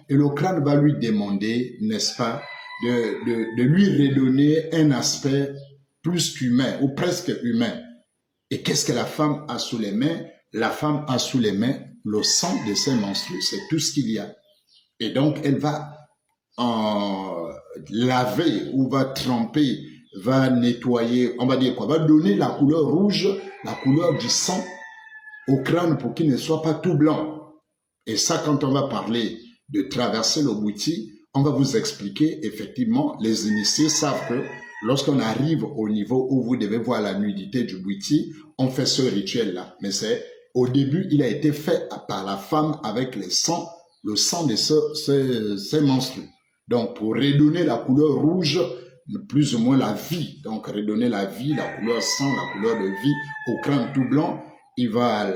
et le crâne va lui demander, n'est-ce pas, de lui redonner un aspect plus qu'humain ou presque humain. Et qu'est-ce que la femme a sous les mains? La femme a sous les mains le sang de ses menstrues, c'est tout ce qu'il y a. Et donc, elle va laver ou va tremper, va nettoyer, on va dire quoi, va donner la couleur rouge, la couleur du sang au crâne pour qu'il ne soit pas tout blanc. Et ça, quand on va parler de traverser le bouti, on va vous expliquer, effectivement, les initiés savent que lorsqu'on arrive au niveau où vous devez voir la nudité du bouti, on fait ce rituel-là. Mais c'est, au début, il a été fait par la femme avec le sang de ces menstrues. Donc, pour redonner la couleur rouge, plus ou moins la vie, donc redonner la vie, la couleur sang, la couleur de vie au crâne tout blanc, il va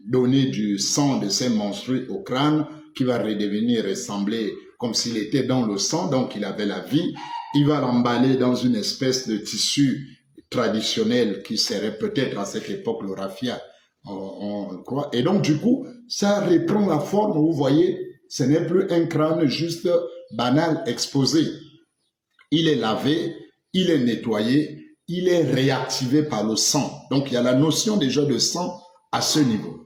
donner du sang de ses menstrues au crâne qui va redevenir ressembler comme s'il était dans le sang, donc il avait la vie. Il va l'emballer dans une espèce de tissu traditionnel qui serait peut-être à cette époque le raffia, on croit. Et donc du coup, ça reprend la forme, vous voyez, ce n'est plus un crâne juste banal exposé. Il est lavé, il est nettoyé, il est réactivé par le sang. Donc il y a la notion déjà de sang à ce niveau.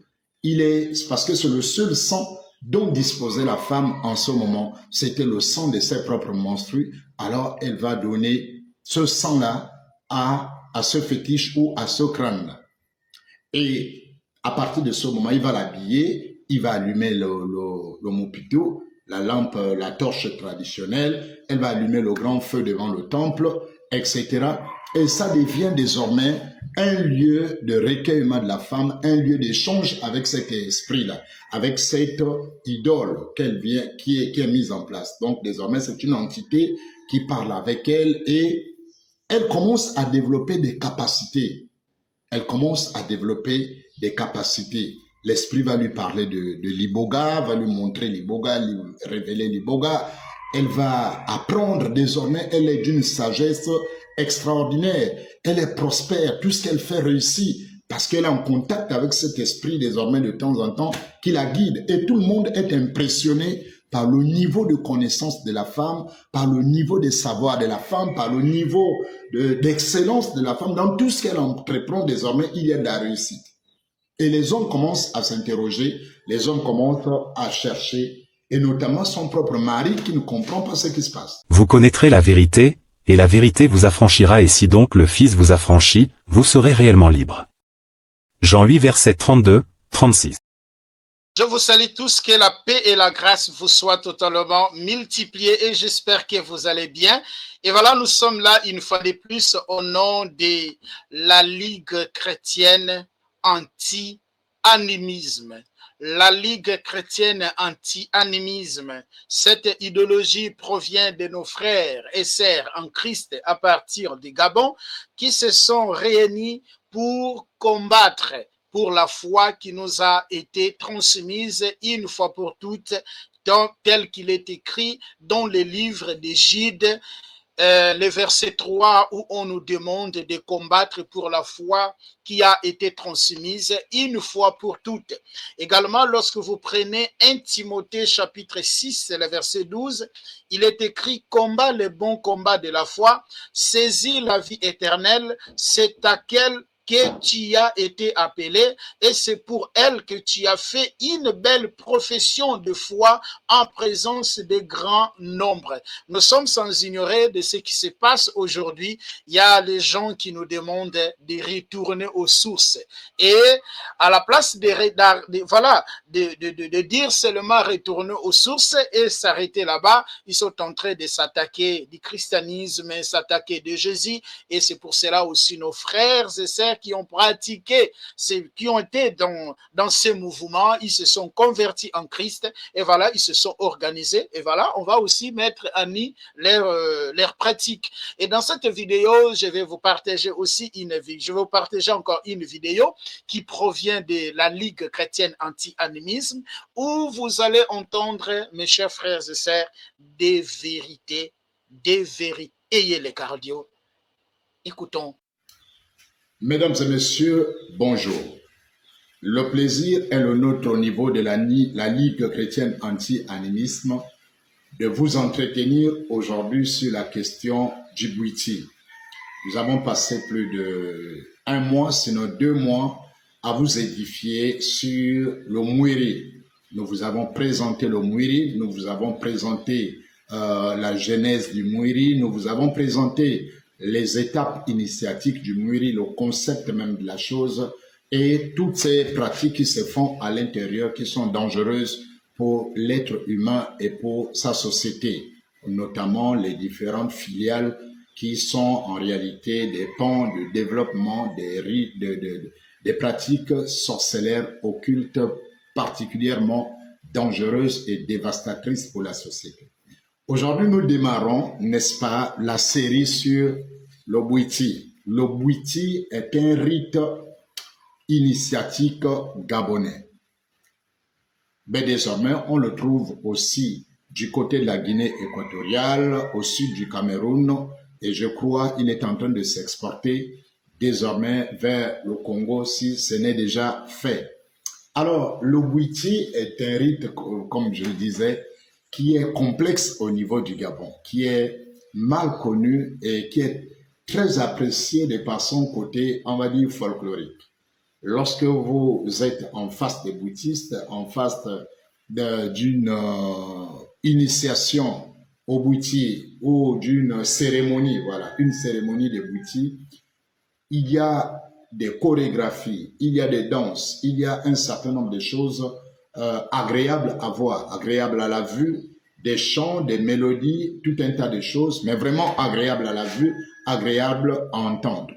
Parce que c'est le seul sang dont disposait la femme en ce moment, c'était le sang de ses propres menstrues. Alors elle va donner ce sang-là à ce fétiche ou à ce crâne. Et à partir de ce moment, il va l'habiller, il va allumer le mopito, la lampe, la torche traditionnelle, elle va allumer le grand feu devant le temple, etc. Et ça devient désormais un lieu de recueillement de la femme, un lieu d'échange avec cet esprit-là, avec cette idole qui est mise en place. Donc désormais, c'est une entité qui parle avec elle et elle commence à développer des capacités. Elle commence à développer des capacités. L'esprit va lui parler de l'iboga, va lui montrer l'iboga, lui révéler l'iboga. Elle va apprendre désormais, elle est d'une sagesse extraordinaire. Elle est prospère, tout ce qu'elle fait réussit parce qu'elle est en contact avec cet esprit désormais de temps en temps qui la guide. Et tout le monde est impressionné par le niveau de connaissance de la femme, par le niveau de savoir de la femme, par le niveau d'excellence de la femme. Dans tout ce qu'elle entreprend désormais, il y a de la réussite. Et les hommes commencent à s'interroger, les hommes commencent à chercher, et notamment son propre mari qui ne comprend pas ce qui se passe. Vous connaîtrez la vérité, et la vérité vous affranchira, et si donc le Fils vous affranchit, vous serez réellement libre. Jean 8 verset 32, 36. Je vous salue tous, que la paix et la grâce vous soient totalement multipliées et j'espère que vous allez bien. Et voilà, nous sommes là une fois de plus au nom de la Ligue chrétienne anti-animisme. La Ligue chrétienne anti-animisme, cette idéologie provient de nos frères et sœurs en Christ à partir du Gabon qui se sont réunis pour combattre pour la foi qui nous a été transmise une fois pour toutes, tel qu'il est écrit dans le livre d'Égide, le verset 3 où on nous demande de combattre pour la foi qui a été transmise une fois pour toutes. Également, lorsque vous prenez 1 Timothée chapitre 6, le verset 12, il est écrit « Combat le bon combat de la foi, saisis la vie éternelle, c'est à quelle que tu as été appelé et c'est pour elle que tu as fait une belle profession de foi en présence de grands nombres. » Nous sommes sans ignorer de ce qui se passe aujourd'hui. Il y a les gens qui nous demandent de retourner aux sources. Et à la place de dire seulement retourner aux sources et s'arrêter là-bas, ils sont en train de s'attaquer du christianisme, s'attaquer de Jésus. Et c'est pour cela aussi nos frères et sœurs qui ont pratiqué, qui ont été dans ces mouvements, ils se sont convertis en Christ et voilà, ils se sont organisés et voilà, on va aussi mettre à nu leurs pratiques. Et dans cette vidéo, je vais vous partager aussi encore une vidéo qui provient de la Ligue chrétienne anti-animisme où vous allez entendre, mes chers frères et sœurs, des vérités. Ayez les cardio. Écoutons. Mesdames et messieurs, bonjour. Le plaisir est le nôtre au niveau de la Ligue chrétienne anti-animisme de vous entretenir aujourd'hui sur la question Djibouti. Nous avons passé plus de 1 mois, sinon 2 mois, à vous édifier sur le Mwiri. Nous vous avons présenté le Mwiri, nous vous avons présenté la genèse du Mwiri, nous vous avons présenté les étapes initiatiques du Mwiri, le concept même de la chose, et toutes ces pratiques qui se font à l'intérieur, qui sont dangereuses pour l'être humain et pour sa société, notamment les différentes filiales qui sont en réalité des pans de développement des pratiques sorcellaires occultes particulièrement dangereuses et dévastatrices pour la société. Aujourd'hui, nous démarrons, n'est-ce pas, la série sur le Bwiti. Le Bwiti est un rite initiatique gabonais. Mais désormais, on le trouve aussi du côté de la Guinée équatoriale, au sud du Cameroun, et je crois qu'il est en train de s'exporter désormais vers le Congo si ce n'est déjà fait. Alors, le Bwiti est un rite, comme je le disais, qui est complexe au niveau du Gabon, qui est mal connu et qui est très apprécié de par son côté, on va dire, folklorique. Lorsque vous êtes en face des bouddhistes, en face d'une initiation au Bwiti ou d'une cérémonie, voilà, une cérémonie de Bwiti, il y a des chorégraphies, il y a des danses, il y a un certain nombre de choses agréables à voir, agréables à la vue, des chants, des mélodies, tout un tas de choses, mais vraiment agréables à la vue, agréables à entendre.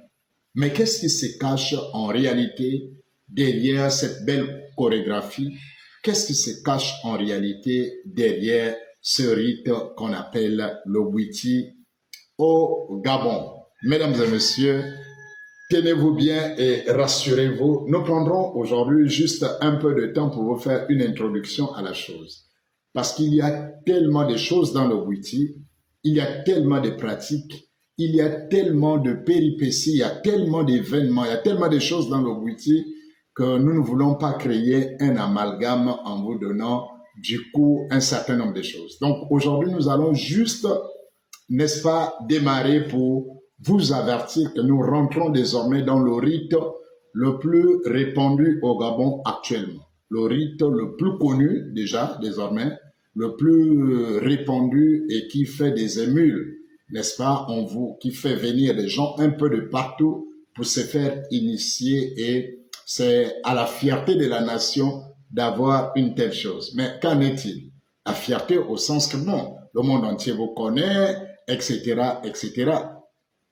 Mais qu'est-ce qui se cache en réalité derrière cette belle chorégraphie? Qu'est-ce qui se cache en réalité derrière ce rite qu'on appelle le Bwiti au Gabon? Mesdames et messieurs, tenez-vous bien et rassurez-vous. Nous prendrons aujourd'hui juste un peu de temps pour vous faire une introduction à la chose. Parce qu'il y a tellement de choses dans le Bwiti, il y a tellement de pratiques, il y a tellement de péripéties, il y a tellement d'événements, il y a tellement de choses dans le Bwiti que nous ne voulons pas créer un amalgame en vous donnant du coup un certain nombre de choses. Donc aujourd'hui, nous allons juste, n'est-ce pas, démarrer pour vous avertir que nous rentrons désormais dans le rite le plus répandu au Gabon actuellement. Le rite le plus connu déjà désormais, le plus répandu et qui fait des émules, n'est-ce pas, qui fait venir les gens un peu de partout pour se faire initier, et c'est à la fierté de la nation d'avoir une telle chose. Mais qu'en est-il? La fierté au sens que non, le monde entier vous connaît, etc., etc.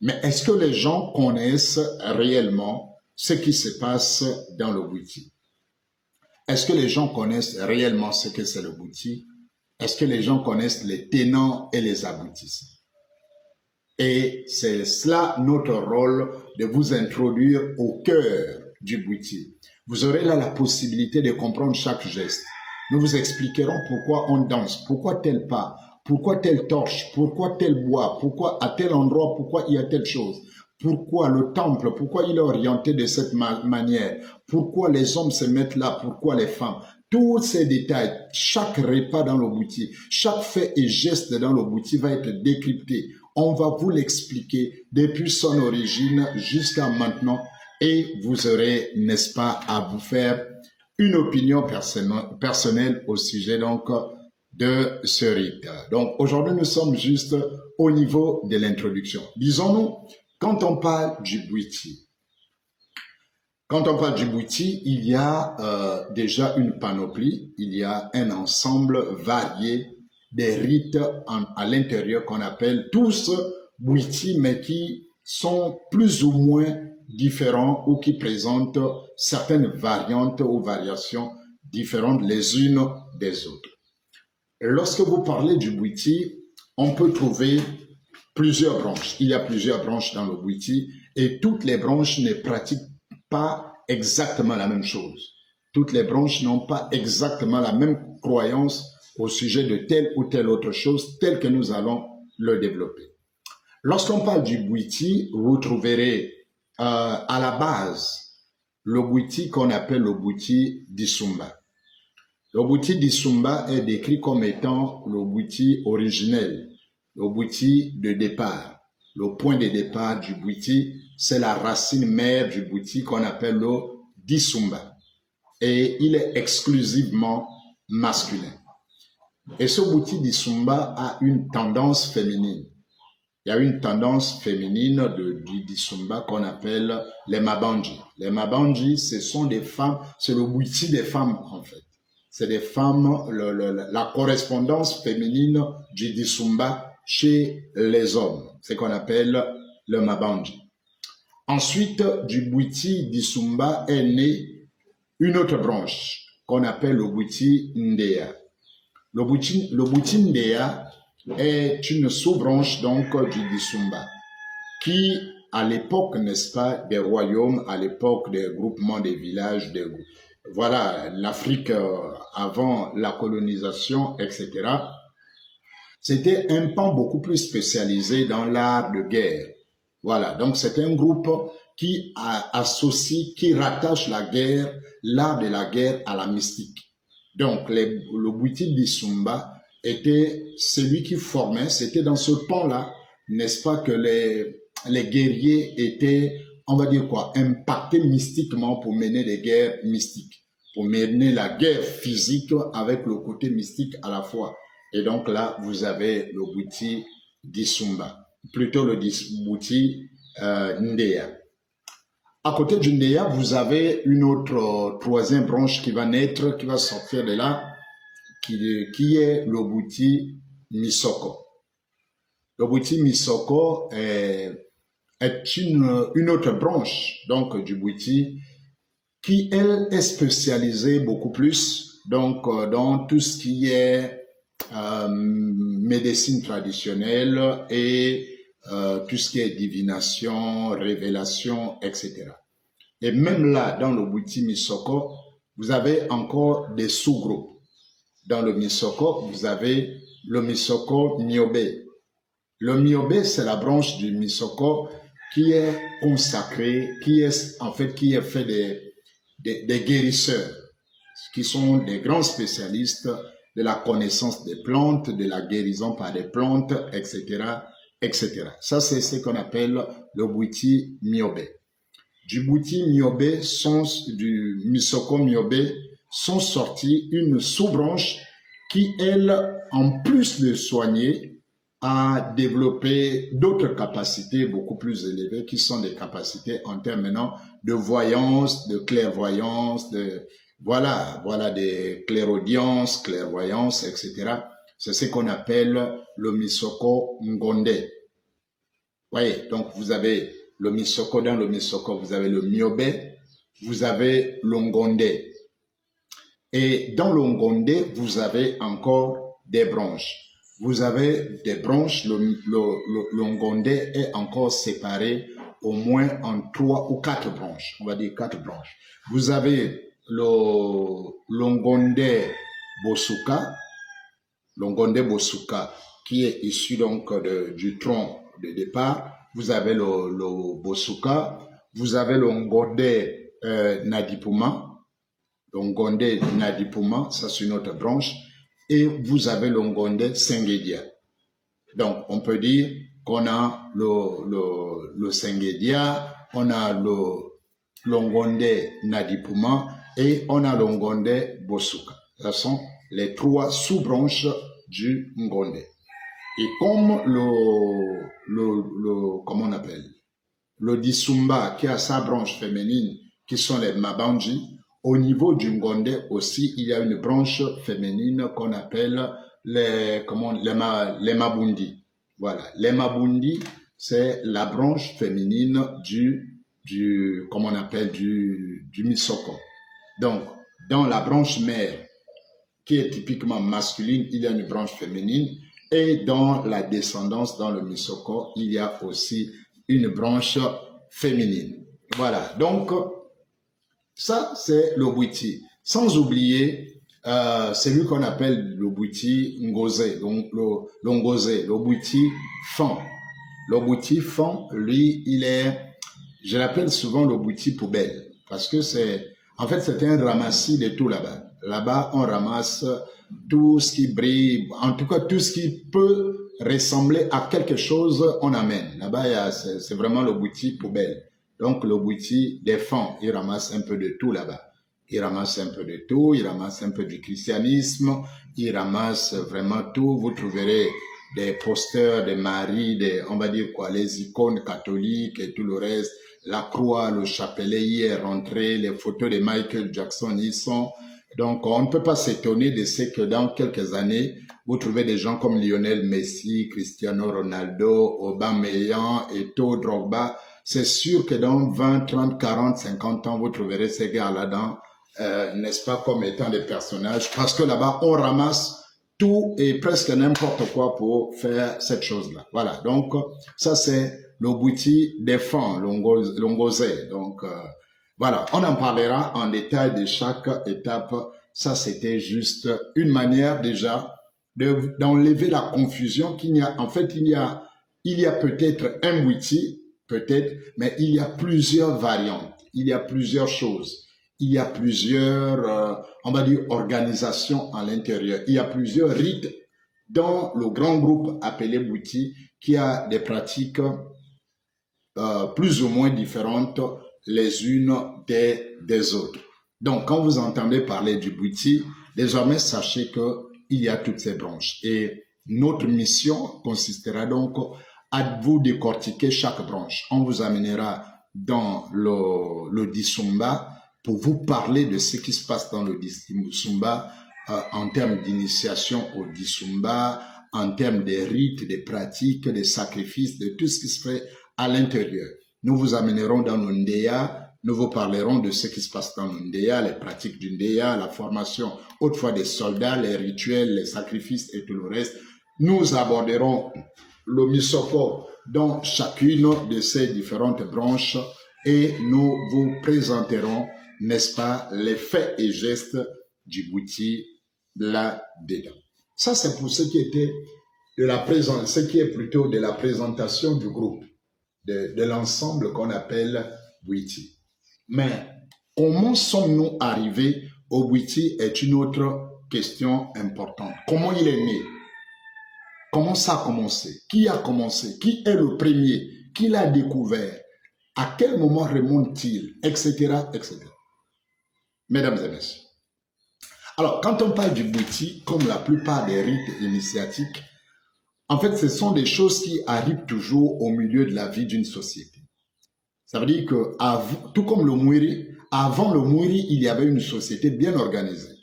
Mais est-ce que les gens connaissent réellement ce qui se passe dans le Bwiti? Est-ce que les gens connaissent réellement ce que c'est le Bwiti? Est-ce que les gens connaissent les tenants et les aboutissants? Et c'est cela notre rôle de vous introduire au cœur du Bwiti. Vous aurez là la possibilité de comprendre chaque geste. Nous vous expliquerons pourquoi on danse, pourquoi tel pas, pourquoi telle torche, pourquoi tel bois, pourquoi à tel endroit, pourquoi il y a telle chose, pourquoi le temple, pourquoi il est orienté de cette manière, pourquoi les hommes se mettent là, pourquoi les femmes. Tous ces détails, chaque repas dans le Bwiti, chaque fait et geste dans le Bwiti va être décrypté. On va vous l'expliquer depuis son origine jusqu'à maintenant, et vous aurez, n'est-ce pas, à vous faire une opinion personnelle au sujet donc de ce rite. Donc aujourd'hui, nous sommes juste au niveau de l'introduction. Disons-nous, quand on parle du Bwiti, il y a déjà une panoplie, il y a un ensemble varié des rites à l'intérieur qu'on appelle tous Bwiti, mais qui sont plus ou moins différents ou qui présentent certaines variantes ou variations différentes les unes des autres. Lorsque vous parlez du Bwiti, on peut trouver plusieurs branches. Il y a plusieurs branches dans le Bwiti et toutes les branches ne pratiquent pas exactement la même chose. Toutes les branches n'ont pas exactement la même croyance au sujet de telle ou telle autre chose, telle que nous allons le développer. Lorsqu'on parle du Bwiti, vous trouverez à la base le Bwiti qu'on appelle le Bwiti d'Isumba. Le Bwiti d'Isumba est décrit comme étant le Bwiti originel, le Bwiti de départ. Le point de départ du Bwiti, c'est la racine mère du Bwiti qu'on appelle le d'Isumba. Et il est exclusivement masculin. Et ce Bwiti d'Isumba a une tendance féminine. Il y a une tendance féminine du d'Isumba qu'on appelle les Mabanji. Les Mabanji, ce sont des femmes, c'est le Bwiti des femmes en fait. C'est des femmes, la correspondance féminine du d'Isumba chez les hommes. C'est qu'on appelle le Mabanji. Ensuite, du Bwiti d'Isumba est née une autre branche qu'on appelle le Bwiti Ndea. Le Bwiti Ndea est une sous-branche donc du d'Isumba qui, à l'époque, n'est-ce pas, des royaumes, à l'époque des groupements des villages, voilà, l'Afrique avant la colonisation, etc. C'était un pan beaucoup plus spécialisé dans l'art de guerre. Voilà, donc c'est un groupe qui associe, qui rattache la guerre, l'art de la guerre à la mystique. Donc le Bwiti d'Isumba était celui qui formait, c'était dans ce pan-là, n'est-ce pas, que les guerriers étaient, on va dire quoi, impactés mystiquement pour mener des guerres mystiques, pour mener la guerre physique avec le côté mystique à la fois. Et donc là, vous avez le Bwiti d'Isumba, plutôt le Bwiti Ndea. À côté du Ndea, vous avez une autre troisième branche qui va naître, qui va sortir de là, qui est le Bwiti Misoko. Le Bwiti Misoko est une autre branche donc du Bwiti qui, elle, est spécialisée beaucoup plus donc dans tout ce qui est médecine traditionnelle et tout ce qui est divination, révélation, etc. Et même là, dans le Bwiti Misoko, vous avez encore des sous-groupes. Dans le Misoko, vous avez le Misoko Myobe. Le Myobe, c'est la branche du Misoko qui est consacrée, qui est fait des guérisseurs, qui sont des grands spécialistes de la connaissance des plantes, de la guérison par des plantes, etc., etc. Ça, c'est ce qu'on appelle le Bwiti Myobe. Du Bwiti Myobe, du Misoko Myobe, sont sortis une sous-branche qui, elle, en plus de soigner, a développé d'autres capacités beaucoup plus élevées qui sont des capacités en termes maintenant de voyance, de clairvoyance, voilà, des clairaudiences, clairvoyance, etc. C'est ce qu'on appelle le Misoko Ngonde. Voyez, donc vous avez le Misoko, dans le Misoko, vous avez le Myobe, vous avez le Ngonde. Et dans le Ngonde, vous avez encore des branches. Vous avez des branches, le Ngonde est encore séparé au moins en 3 ou 4 branches. On va dire 4 branches. Vous avez le Ngonde Bosuka, qui est issu donc du tronc de départ. Vous avez le Bosuka, vous avez le Ngonde Nadipuma. Le Ngonde Nadipuma, ça c'est une autre branche. Et vous avez le Ngonde Sengedia. Donc, on peut dire qu'on a le Sengedia, on a le Ngonde Nadipuma et on a le Ngonde Bosuka. Ce sont les 3 sous-branches du Ngonde. Et comme comment on appelle, le d'Isumba qui a sa branche féminine, qui sont les Mabanji, au niveau du Ngonde aussi, il y a une branche féminine qu'on appelle les Mabundi. Voilà. Les Mabundi, c'est la branche féminine du Misoko. Donc, dans la branche mère, qui est typiquement masculine, il y a une branche féminine. Et dans la descendance, dans le Misoko, il y a aussi une branche féminine. Voilà. Donc, ça, c'est le Bwiti. Sans oublier celui qu'on appelle le Bwiti Ngoze, donc le Ngoze, le Bwiti Fan. Le Bwiti Fan, lui, je l'appelle souvent le Bwiti poubelle. parce que en fait, c'est un ramassis de tout là-bas. Là-bas, on ramasse tout ce qui brille, en tout cas, tout ce qui peut ressembler à quelque chose, on amène. Là-bas, c'est vraiment le boutique poubelle. Donc, le boutique défend, il ramasse un peu de tout là-bas. Il ramasse un peu de tout, il ramasse un peu du christianisme, il ramasse vraiment tout. Vous trouverez des posters de Marie, on va dire quoi, les icônes catholiques et tout le reste. La croix, le chapelet y est rentré, les photos de Michael Jackson y sont. Donc, on ne peut pas s'étonner de ce que dans quelques années, vous trouvez des gens comme Lionel Messi, Cristiano Ronaldo, Aubameyang, Eto'o, Drogba. C'est sûr que dans 20, 30, 40, 50 ans, vous trouverez ces gars-là dans, n'est-ce pas, comme étant des personnages. Parce que là-bas, on ramasse tout et presque n'importe quoi pour faire cette chose-là. Voilà. Donc, ça, c'est le Bouti défend Longozé. Donc, voilà. On en parlera en détail de chaque étape. Ça, c'était juste une manière déjà d'enlever la confusion qu'il y a. En fait, il y a peut-être un Bouti, peut-être, mais il y a plusieurs variantes. Il y a plusieurs choses. Il y a plusieurs, on va dire, organisations à l'intérieur. Il y a plusieurs rites dans le grand groupe appelé Bouti qui a des pratiques plus ou moins différentes les unes des autres. Donc, quand vous entendez parler du Bouti, désormais, sachez qu'il y a toutes ces branches. Et notre mission consistera donc à vous décortiquer chaque branche. On vous amènera dans le Dissumba pour vous parler de ce qui se passe dans le Dissumba en termes d'initiation au Dissumba, en termes des rites, des pratiques, des sacrifices, de tout ce qui se fait à l'intérieur. Nous vous amènerons dans le Ndeya, nous vous parlerons de ce qui se passe dans le Ndeya, les pratiques du Ndeya, la formation autrefois des soldats, les rituels, les sacrifices et tout le reste. Nous aborderons le Misoko dans chacune de ces différentes branches et nous vous présenterons, n'est-ce pas, les faits et gestes du Bouti là-dedans. Ça, c'est pour ce qui était ce qui est plutôt de la présentation du groupe, de l'ensemble qu'on appelle Bouti. Mais comment sommes-nous arrivés au Bouti est une autre question importante. Comment il est né? Comment ça a commencé? Qui a commencé? Qui est le premier? Qui l'a découvert? À quel moment remonte-t-il? Etc., etc. Mesdames et messieurs. Alors, quand on parle du Bouti, comme la plupart des rites initiatiques, en fait, ce sont des choses qui arrivent toujours au milieu de la vie d'une société. Ça veut dire que, tout comme le Mwiri, avant le Mwiri, il y avait une société bien organisée,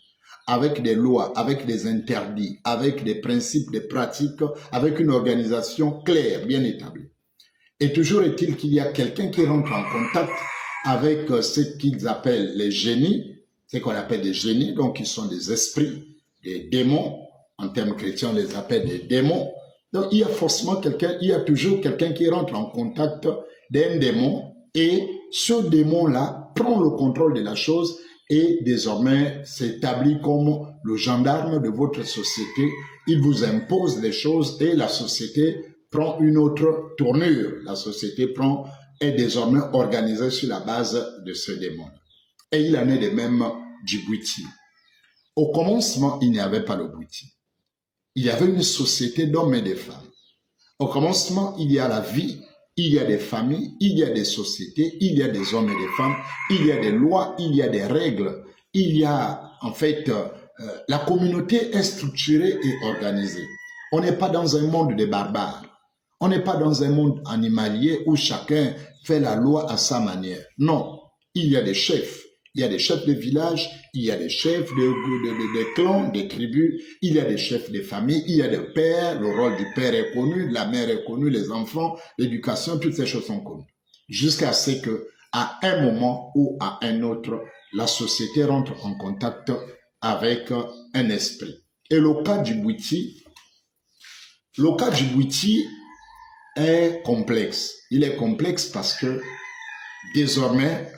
avec des lois, avec des interdits, avec des principes, des pratiques, avec une organisation claire, bien établie. Et toujours est-il qu'il y a quelqu'un qui rentre en contact avec ce qu'ils appellent les génies, ce qu'on appelle des génies, donc ils sont des esprits, des démons, en termes chrétiens on les appelle des démons. Donc il y a forcément il y a toujours quelqu'un qui rentre en contact d'un démon et ce démon-là prend le contrôle de la chose et désormais s'établit comme le gendarme de votre société. Il vous impose des choses et la société prend une autre tournure. La société est désormais organisée sur la base de ce démon. Et il en est de même du Bouti. Au commencement, il n'y avait pas le Bouti. Il y avait une société d'hommes et de femmes. Au commencement, il y a la vie, il y a des familles, il y a des sociétés, il y a des hommes et des femmes, il y a des lois, il y a des règles, il y a, en fait, la communauté est structurée et organisée. On n'est pas dans un monde de barbares. On n'est pas dans un monde animalier où chacun fait la loi à sa manière. Non, il y a des chefs. Il y a des chefs de village, il y a des chefs de clans, des tribus, il y a des chefs de famille, il y a des pères, le rôle du père est connu, de la mère est connu, les enfants, l'éducation, toutes ces choses sont connues. Jusqu'à ce que, à un moment ou à un autre, la société rentre en contact avec un esprit. Et le cas du Bouti est complexe. Il est complexe parce que, désormais,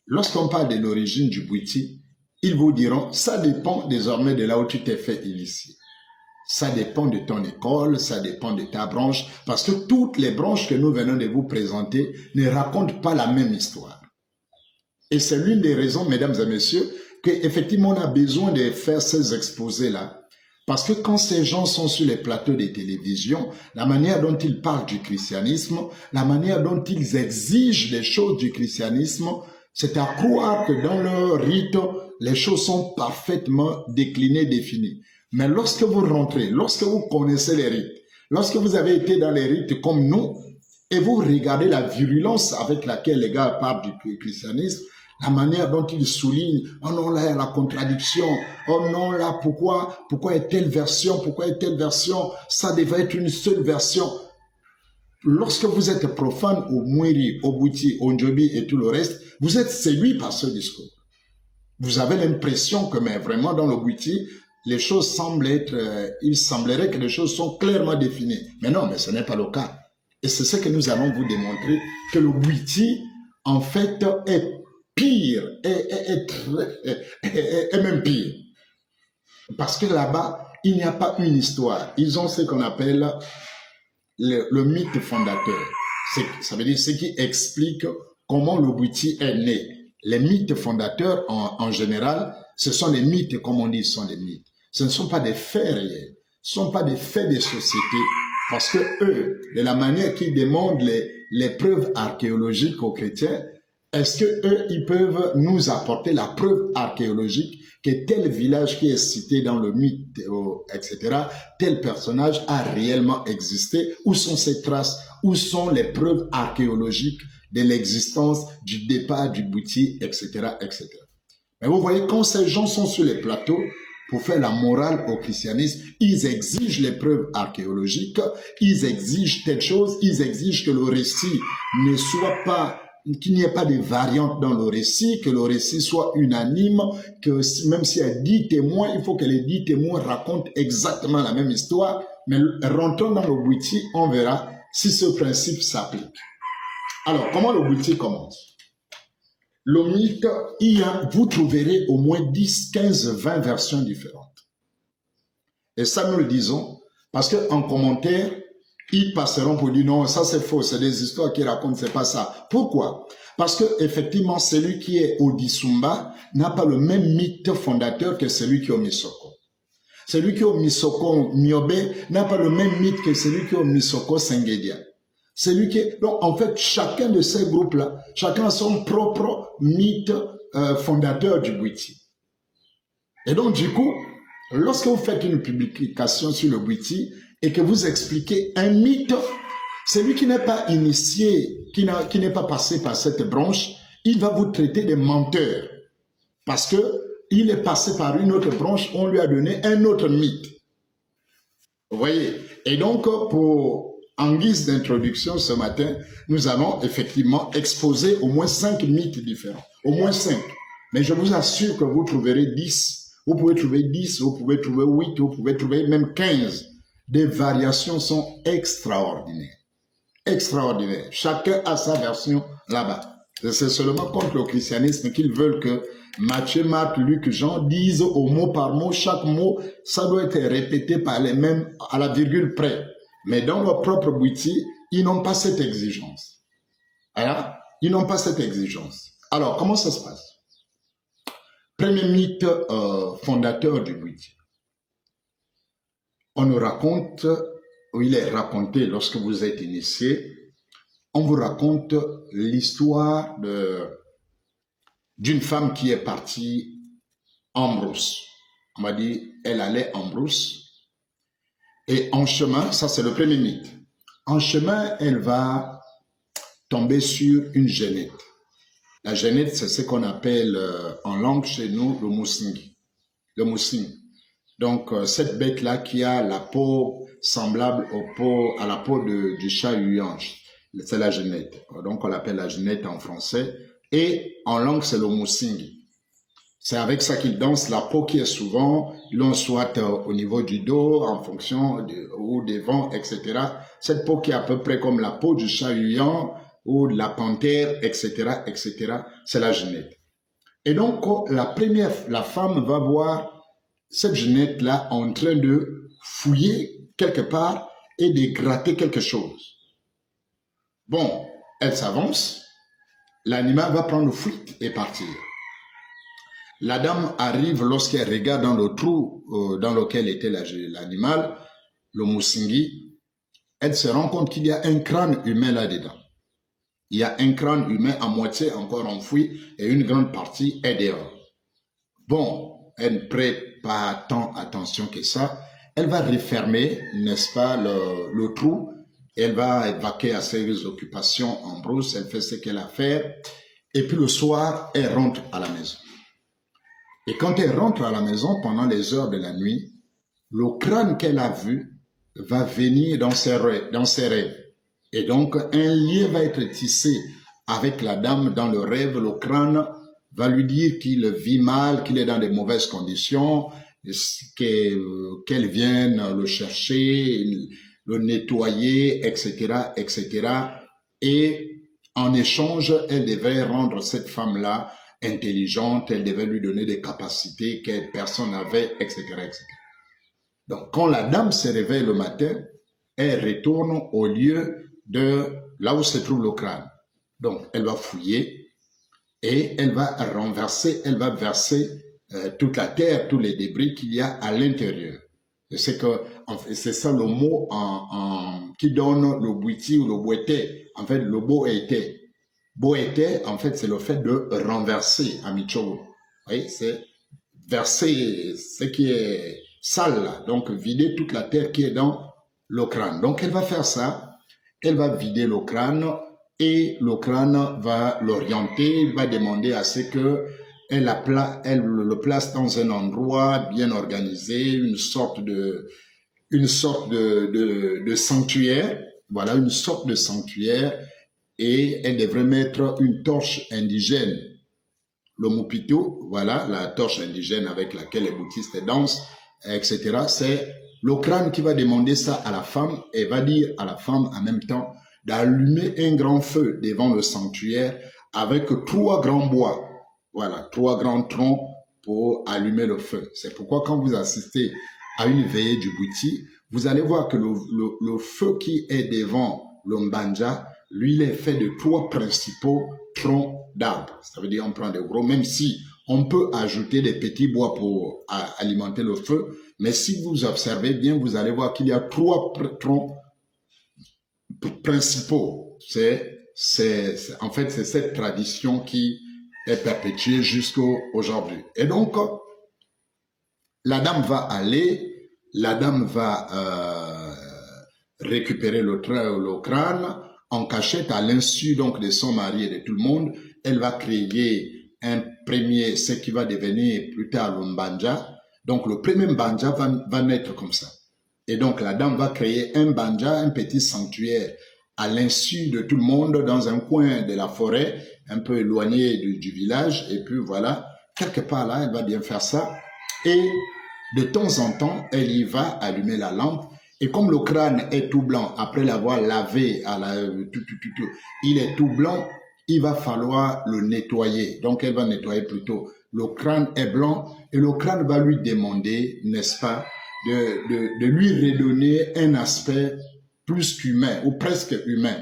lorsqu'on parle de l'origine du Bouti, ils vous diront, ça dépend désormais de là où tu t'es fait initier. Ça dépend de ton école, ça dépend de ta branche, parce que toutes les branches que nous venons de vous présenter ne racontent pas la même histoire. Et c'est l'une des raisons, mesdames et messieurs, qu'effectivement on a besoin de faire ces exposés-là. Parce que quand ces gens sont sur les plateaux de télévision, la manière dont ils parlent du christianisme, la manière dont ils exigent les choses du christianisme, c'est à croire que dans leur rite, les choses sont parfaitement déclinées, définies. Mais lorsque vous rentrez, lorsque vous connaissez les rites, lorsque vous avez été dans les rites comme nous, et vous regardez la virulence avec laquelle les gars parlent du christianisme, la manière dont ils soulignent, oh non, là, il y a la contradiction, oh non, là, pourquoi est telle version, ça devait être une seule version. Lorsque vous êtes profane au Mwiri, au Bouti, au Njobi et tout le reste, vous êtes séduit par ce discours. Vous avez l'impression que, mais vraiment, dans le Bouti, les choses semblent être, il semblerait que les choses sont clairement définies. Mais non, mais ce n'est pas le cas. Et c'est ce que nous allons vous démontrer, que le Bouti, en fait, est pire, est même pire. Parce que là-bas, il n'y a pas une histoire. Ils ont ce qu'on appelle le mythe fondateur. Ça veut dire ce qui explique comment le Bouti est né. Les mythes fondateurs, en général, ce sont les mythes, comme on dit, ce sont des mythes. Ce ne sont pas des faits réels. Ce ne sont pas des faits des sociétés. Parce que eux, de la manière qu'ils demandent les preuves archéologiques aux chrétiens, est-ce que eux, ils peuvent nous apporter la preuve archéologique que tel village qui est cité dans le mythe, etc., tel personnage a réellement existé? Où sont ces traces? Où sont les preuves archéologiques de l'existence du départ du Bouti, etc., etc. Mais vous voyez, quand ces gens sont sur les plateaux pour faire la morale au christianisme, ils exigent les preuves archéologiques, ils exigent telle chose, ils exigent que le récit ne soit pas, qu'il n'y ait pas de variantes dans le récit, que le récit soit unanime, que même s'il y a 10 témoins, il faut que les 10 témoins racontent exactement la même histoire. Mais rentrons dans le Bouti, on verra si ce principe s'applique. Alors, comment le Bouti commence? Le mythe, vous trouverez au moins 10, 15, 20 versions différentes. Et ça, nous le disons, parce qu'en commentaire, ils passeront pour dire non, ça c'est faux, c'est des histoires qu'ils racontent, c'est pas ça. Pourquoi? Parce que effectivement, celui qui est au Disumba n'a pas le même mythe fondateur que celui qui est au Misoko. Celui qui est au Misoko Miobe n'a pas le même mythe que celui qui est au Misoko Sengedia. Celui qui est... Donc, en fait, chacun de ces groupes-là, chacun a son propre mythe fondateur du Bouti. Et donc, du coup, lorsque vous faites une publication sur le Bouti et que vous expliquez un mythe, celui qui n'est pas initié, qui n'est pas passé par cette branche, il va vous traiter de menteur. Parce que il est passé par une autre branche, on lui a donné un autre mythe. Vous voyez? Et donc, en guise d'introduction ce matin, nous allons effectivement exposer au moins 5 mythes différents. Au moins 5. Mais je vous assure que vous trouverez 10. Vous pouvez trouver 10, vous pouvez trouver 8, vous pouvez trouver même 15. Des variations sont extraordinaires. Extraordinaires. Chacun a sa version là-bas. C'est seulement contre le christianisme qu'ils veulent que Matthieu, Marc, Luc, Jean disent au mot par mot, chaque mot, ça doit être répété par les mêmes, à la virgule près. Mais dans leur propre Bouti, ils n'ont pas cette exigence. Alors, ils n'ont pas cette exigence. Alors, comment ça se passe? Premier mythe fondateur du Bouti. On nous raconte, ou il est raconté lorsque vous êtes initié, on vous raconte l'histoire d'une femme qui est partie en brousse. On m'a dit, elle allait en brousse. Et en chemin, ça c'est le premier mythe. En chemin, elle va tomber sur une genette. La genette, c'est ce qu'on appelle en langue chez nous le moussingi. Le moussing. Donc, cette bête-là qui a la peau semblable à la peau du chat huant, c'est la genette. Donc, on l'appelle la genette en français. Et en langue, c'est le moussingi. C'est avec ça qu'ils dansent, la peau qui est souvent, soit au niveau du dos, en fonction ou des vents, etc. Cette peau qui est à peu près comme la peau du chat huant ou de la panthère, etc., etc. C'est la genette. Et donc, la femme va voir cette genette-là en train de fouiller quelque part et de gratter quelque chose. Bon, elle s'avance l'animal va prendre fuite et partir. La dame arrive lorsqu'elle regarde dans le trou dans lequel était l'animal, le Musingi, elle se rend compte qu'il y a un crâne humain là-dedans. Il y a un crâne humain à moitié encore enfoui et une grande partie est dehors. Bon, elle ne prête pas tant attention que ça. Elle va refermer, n'est-ce pas, le trou. Elle va vaquer à ses occupations en brousse. Elle fait ce qu'elle a à faire. Et puis le soir, elle rentre à la maison. Et quand elle rentre à la maison, pendant les heures de la nuit, le crâne qu'elle a vu va venir dans ses rêves. Et donc, un lien va être tissé avec la dame dans le rêve. Le crâne va lui dire qu'il vit mal, qu'il est dans de mauvaises conditions, qu'elle vienne le chercher, le nettoyer, etc., etc. Et en échange, elle devait rendre cette femme-là intelligente, elle devait lui donner des capacités que personne n'avait, etc., etc. Donc, quand la dame se réveille le matin, elle retourne au lieu de là où se trouve le crâne. Donc, elle va fouiller et elle va renverser, elle va verser toute la terre, tous les débris qu'il y a à l'intérieur. C'est ça le mot qui donne le bouiti ou le boueté. En fait, le boété. Boété, en fait, c'est le fait de renverser à Micho. Oui, c'est verser ce qui est sale là. Donc, vider toute la terre qui est dans le crâne. Donc, elle va faire ça. Elle va vider le crâne et le crâne va l'orienter, il va demander à ce que elle le place dans un endroit bien organisé, une sorte de sanctuaire, voilà, une sorte de sanctuaire, et elle devrait mettre une torche indigène. Le mupito, voilà, la torche indigène avec laquelle les bouddhistes dansent, etc. C'est le crâne qui va demander ça à la femme et va dire à la femme en même temps d'allumer un grand feu devant le sanctuaire avec 3 grands bois. Voilà, 3 grands troncs pour allumer le feu. C'est pourquoi quand vous assistez à une veillée du Bouti, vous allez voir que le feu qui est devant le Mbanja, lui, il est fait de 3 principaux troncs d'arbres. Ça veut dire on prend des gros, même si on peut ajouter des petits bois pour alimenter le feu, mais si vous observez bien, vous allez voir qu'il y a 3 troncs principaux. En fait, c'est cette tradition qui est perpétuée jusqu'aujourd'hui. Et donc, la dame va aller, la dame va récupérer le crâne en cachette à l'insu donc de son mari et de tout le monde. Elle va créer ce qui va devenir plus tard le Mbanja. Donc, le premier Mbanja va naître comme ça. Et donc, la dame va créer un Mbanja, un petit sanctuaire, à l'insu de tout le monde, dans un coin de la forêt, un peu éloigné du village. Et puis, voilà, quelque part là, elle va bien faire ça. Et de temps en temps, elle y va allumer la lampe. Et comme le crâne est tout blanc, après l'avoir lavé, il est tout blanc, il va falloir le nettoyer. Donc, elle va nettoyer plutôt. Le crâne est blanc et le crâne va lui demander, n'est-ce pas, de lui redonner un aspect plus qu'humain ou presque humain.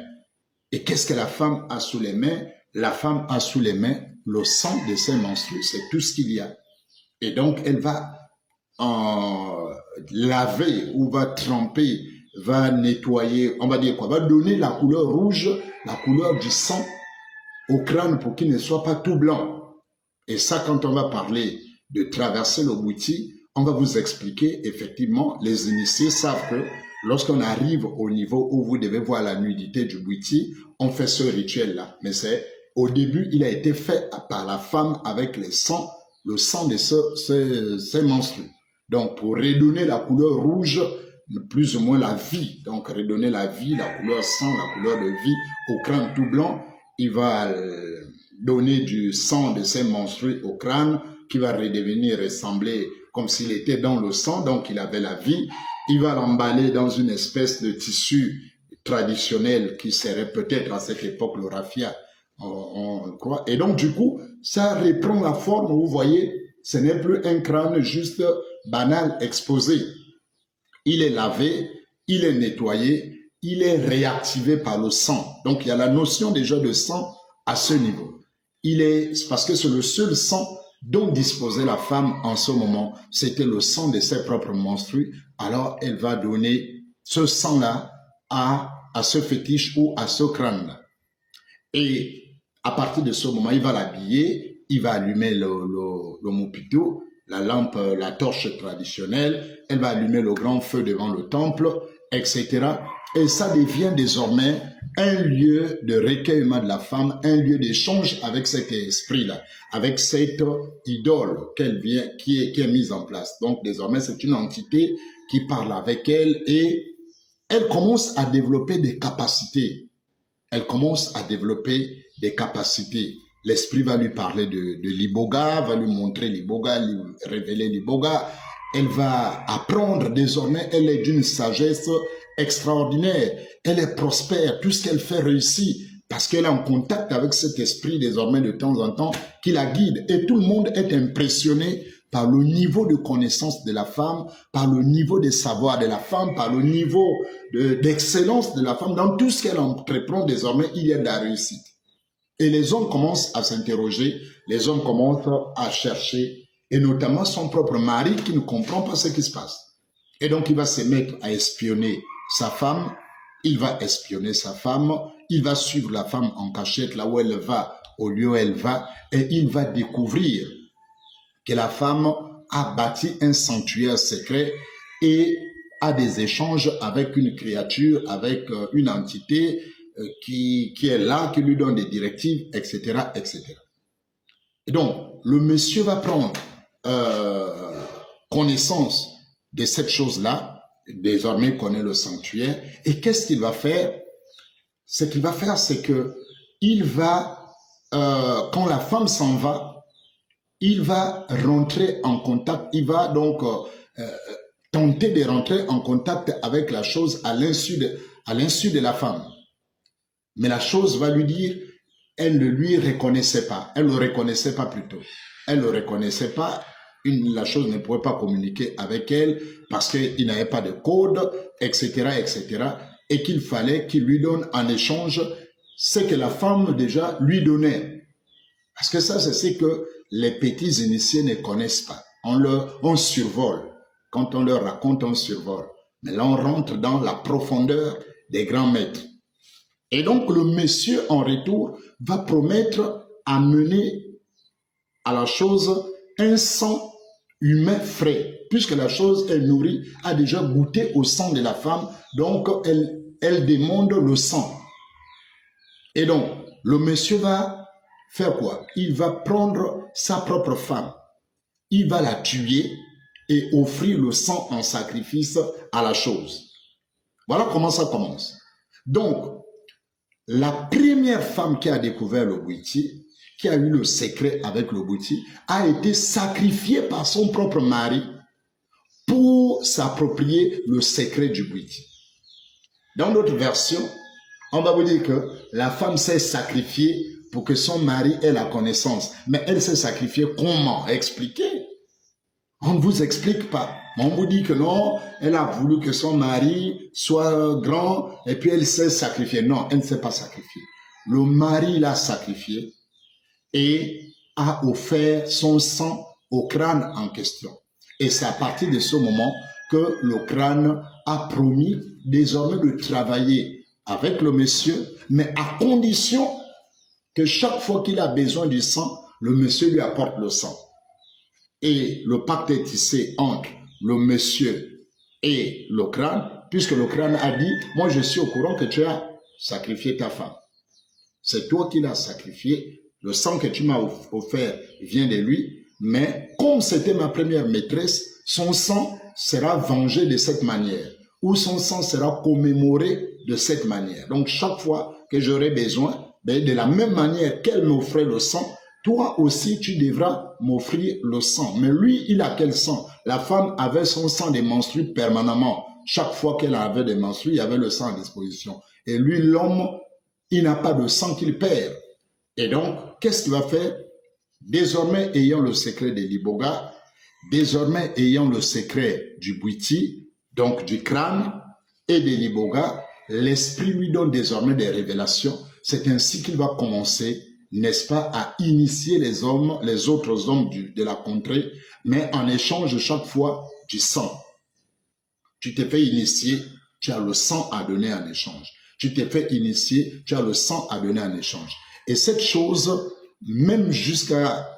Et qu'est-ce que la femme a sous les mains? La femme a sous les mains le sang de ses menstrues, c'est tout ce qu'il y a. Et donc, elle va laver ou va tremper, va nettoyer, on va dire quoi, va donner la couleur rouge, la couleur du sang au crâne pour qu'il ne soit pas tout blanc. Et ça, quand on va parler de traverser le Bouti, on va vous expliquer, effectivement, les initiés savent que lorsqu'on arrive au niveau où vous devez voir la nudité du Bouti, on fait ce rituel-là. Mais au début, il a été fait par la femme avec le sang de ses menstrues. Donc, pour redonner la couleur rouge, plus ou moins la vie, donc redonner la vie, la couleur sang, la couleur de vie au crâne tout blanc, il va donner du sang de ses menstrues au crâne qui va redevenir ressembler comme s'il était dans le sang, donc il avait la vie. Il va l'emballer dans une espèce de tissu traditionnel qui serait peut-être à cette époque le raffia, on croit. Et donc du coup, ça reprend la forme, vous voyez, ce n'est plus un crâne juste banal exposé. Il est lavé, il est nettoyé, il est réactivé par le sang. Donc il y a la notion déjà de sang à ce niveau. C'est parce que c'est le seul sang dont disposait la femme en ce moment. C'était le sang de ses propres menstrues. Alors, elle va donner ce sang-là à ce fétiche ou à ce crâne. Et à partir de ce moment, il va l'habiller, il va allumer le mopito, la lampe, la torche traditionnelle, elle va allumer le grand feu devant le temple, etc. Et ça devient désormais un lieu de recueillement de la femme, un lieu d'échange avec cet esprit-là, avec cette idole qui est mise en place. Donc désormais, c'est une entité qui parle avec elle et elle commence à développer des capacités. Elle commence à développer des capacités. L'esprit va lui parler de l'iboga, va lui montrer l'iboga, lui révéler l'iboga. Elle va apprendre désormais, elle est d'une sagesse extraordinaire. Elle est prospère, tout ce qu'elle fait réussit parce qu'elle est en contact avec cet esprit désormais de temps en temps qui la guide. Et tout le monde est impressionné par le niveau de connaissance de la femme, par le niveau de savoir de la femme, par le niveau d'excellence de la femme. Dans tout ce qu'elle entreprend désormais, il y a de la réussite. Et les hommes commencent à s'interroger, les hommes commencent à chercher, et notamment son propre mari qui ne comprend pas ce qui se passe. Et donc il va se mettre à espionner sa femme, il va espionner sa femme, il va suivre la femme en cachette là où elle va, au lieu où elle va, et il va découvrir que la femme a bâti un sanctuaire secret et a des échanges avec une créature, avec une entité qui est là, qui lui donne des directives, etc., etc. Et donc, le monsieur va prendre connaissance de cette chose-là, désormais il connaît le sanctuaire, et qu'est-ce qu'il va faire? Ce qu'il va faire, c'est que il va, quand la femme s'en va, il va rentrer en contact, il va donc tenter de rentrer en contact avec la chose à l'insu de la femme. Mais la chose va lui dire, elle ne lui reconnaissait pas, elle ne le reconnaissait pas plutôt. Elle ne le reconnaissait pas, la chose ne pouvait pas communiquer avec elle parce qu'il n'avait pas de code, etc., etc. Et qu'il fallait qu'il lui donne en échange ce que la femme déjà lui donnait. Parce que ça, c'est ce que les petits initiés ne connaissent pas. On survole. Quand on leur raconte, on survole. Mais là, on rentre dans la profondeur des grands maîtres. Et donc, le monsieur, en retour, va promettre amener à la chose un sang humain frais. Puisque la chose est nourrie, a déjà goûté au sang de la femme. Donc, elle demande le sang. Et donc, le monsieur va faire quoi? Il va prendre sa propre femme, il va la tuer et offrir le sang en sacrifice à la chose. Voilà comment ça commence. Donc, la première femme qui a découvert le Bwiti, qui a eu le secret avec le Bwiti, a été sacrifiée par son propre mari pour s'approprier le secret du Bwiti. Dans notre version, on va vous dire que la femme s'est sacrifiée pour que son mari ait la connaissance. Mais elle s'est sacrifiée comment? Expliquez. On ne vous explique pas. On vous dit que non, elle a voulu que son mari soit grand et puis elle s'est sacrifiée. Non, elle ne s'est pas sacrifiée. Le mari l'a sacrifiée et a offert son sang au crâne en question. Et c'est à partir de ce moment que le crâne a promis désormais de travailler avec le monsieur, mais à condition que chaque fois qu'il a besoin du sang, le monsieur lui apporte le sang. Et le pacte est tissé entre le monsieur et le crâne, puisque le crâne a dit, moi je suis au courant que tu as sacrifié ta femme. C'est toi qui l'as sacrifié, le sang que tu m'as offert vient de lui, mais comme c'était ma première maîtresse, son sang sera vengé de cette manière, ou son sang sera commémoré de cette manière. Donc chaque fois que j'aurai besoin, de la même manière qu'elle m'offrait le sang, toi aussi tu devras m'offrir le sang. Mais lui, il a quel sang? La femme avait son sang des menstrues permanemment. Chaque fois qu'elle avait des menstrues, il y avait le sang à disposition. Et lui, l'homme, il n'a pas de sang qu'il perd. Et donc, qu'est-ce qu'il va faire? Désormais, ayant le secret de l'iboga, désormais ayant le secret du Bwiti, donc du crâne et de l'iboga, l'esprit lui donne désormais des révélations. C'est ainsi qu'il va commencer n'est-ce pas, à initier les hommes, les autres hommes de la contrée, mais en échange chaque fois du sang. Tu t'es fait initier, tu as le sang à donner en échange. Tu t'es fait initier, tu as le sang à donner en échange. Et cette chose, même jusqu'à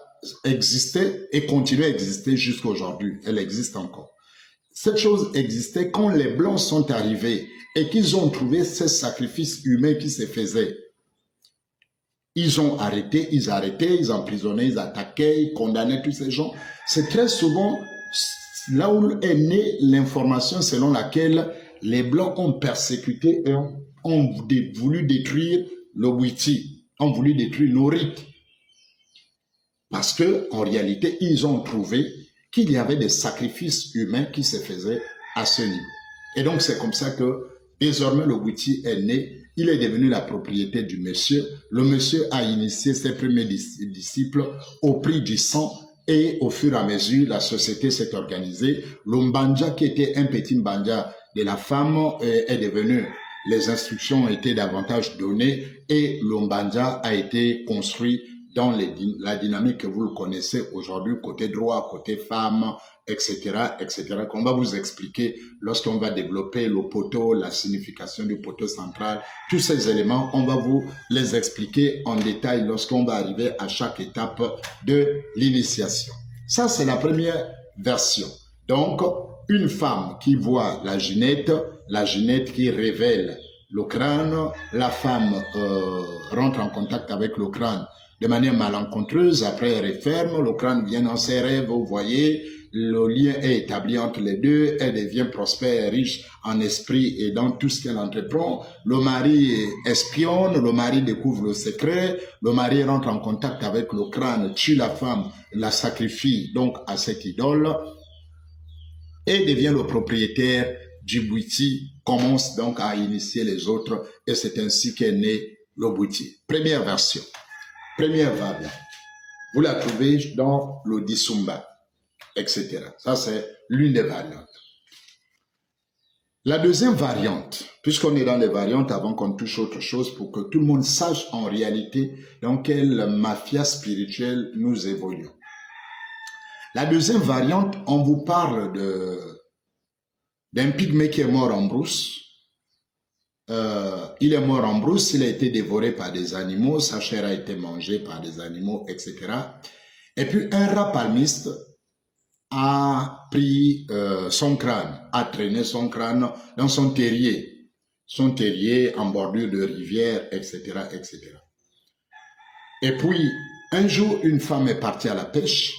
exister et continuer à exister jusqu'à aujourd'hui, elle existe encore. Cette chose existait quand les Blancs sont arrivés et qu'ils ont trouvé ces sacrifices humains qui se faisaient. Ils ont arrêté, ils emprisonnaient, ils attaquaient, ils condamnaient tous ces gens. C'est très souvent là où est née l'information selon laquelle les Blancs ont persécuté et ont voulu détruire le Witi, ont voulu détruire nos rites. Parce que en réalité, ils ont trouvé qu'il y avait des sacrifices humains qui se faisaient à ce niveau. Et donc, c'est comme ça que désormais le Witi est né. Il est devenu la propriété du monsieur. Le monsieur a initié ses premiers disciples au prix du sang et au fur et à mesure, la société s'est organisée. Le mbanja, qui était un petit mbanja de la femme, est devenu, les instructions ont été davantage données et le mbanja a été construit dans la dynamique que vous le connaissez aujourd'hui, côté droit, côté femme, etc., etc., qu'on va vous expliquer lorsqu'on va développer le poteau, la signification du poteau central. Tous ces éléments, on va vous les expliquer en détail lorsqu'on va arriver à chaque étape de l'initiation. Ça, c'est la première version. Donc, une femme qui voit la ginette qui révèle le crâne, la femme rentre en contact avec le crâne de manière malencontreuse, après elle referme, le crâne vient dans ses rêves, vous voyez, le lien est établi entre les deux, elle devient prospère et riche en esprit et dans tout ce qu'elle entreprend. Le mari espionne, le mari découvre le secret, le mari rentre en contact avec le crâne, tue la femme, la sacrifie donc à cette idole et devient le propriétaire du Bouiti, commence donc à initier les autres et c'est ainsi qu'est né le Bouiti. Première version. Première variante, vous la trouvez dans le Dissumba, etc. Ça, c'est l'une des variantes. La deuxième variante, puisqu'on est dans les variantes avant qu'on touche autre chose pour que tout le monde sache en réalité dans quelle mafia spirituelle nous évoluons. La deuxième variante, on vous parle d'un pygmée qui est mort en brousse. Il est mort en brousse, il a été dévoré par des animaux, sa chair a été mangée par des animaux, etc. Et puis un rat palmiste a pris son crâne, a traîné son crâne dans son terrier en bordure de rivière, etc., etc. Et puis un jour, une femme est partie à la pêche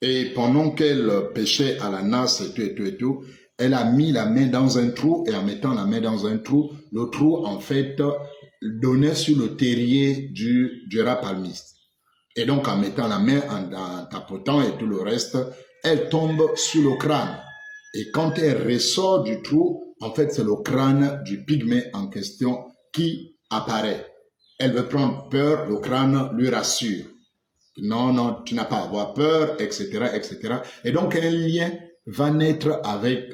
et pendant qu'elle pêchait à la nasse et tout, elle a mis la main dans un trou et en mettant la main dans un trou, le trou en fait donnait sur le terrier du rat palmiste. Et donc en mettant la main, en tapotant et tout le reste, elle tombe sur le crâne. Et quand elle ressort du trou, en fait c'est le crâne du pygmée en question qui apparaît. Elle veut prendre peur, le crâne lui rassure. Non, non, tu n'as pas à avoir peur, etc., etc. Et donc un lien va naître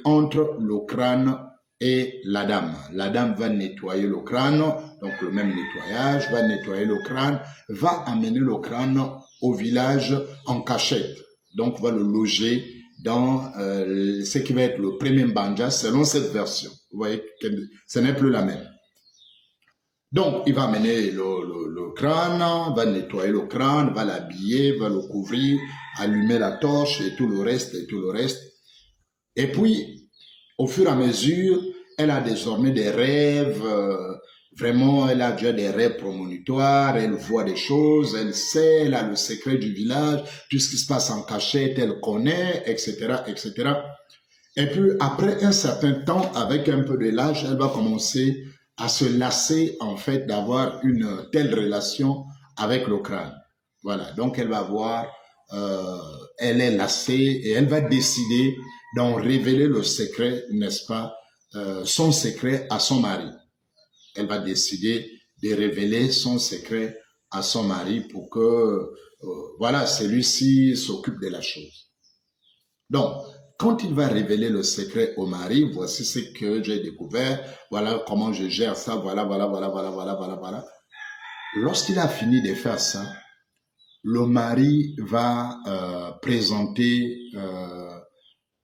entre le crâne et la dame. La dame va nettoyer le crâne, donc le même nettoyage, va nettoyer le crâne, va amener le crâne au village en cachette. Donc va le loger dans ce qui va être le premier mbanja selon cette version. Vous voyez que ce n'est plus la même. Donc, il va amener le crâne, va nettoyer le crâne, va l'habiller, va le couvrir, allumer la torche et tout le reste, et tout le reste. Et puis, au fur et à mesure, elle a désormais des rêves, vraiment, elle a déjà des rêves prémonitoires, elle voit des choses, elle sait, elle a le secret du village, tout ce qui se passe en cachette, elle connaît, etc., etc. Et puis, après un certain temps, avec un peu de l'âge, elle va commencer à se lasser, en fait, d'avoir une telle relation avec le crâne. Voilà, donc elle va voir, elle est lassée et elle va décider d'en révéler le secret, n'est-ce pas, son secret à son mari. Elle va décider de révéler son secret à son mari pour que, voilà, celui-ci s'occupe de la chose. Donc, quand il va révéler le secret au mari, voici ce que j'ai découvert, voilà comment je gère ça, voilà. Lorsqu'il a fini de faire ça, le mari va présenter,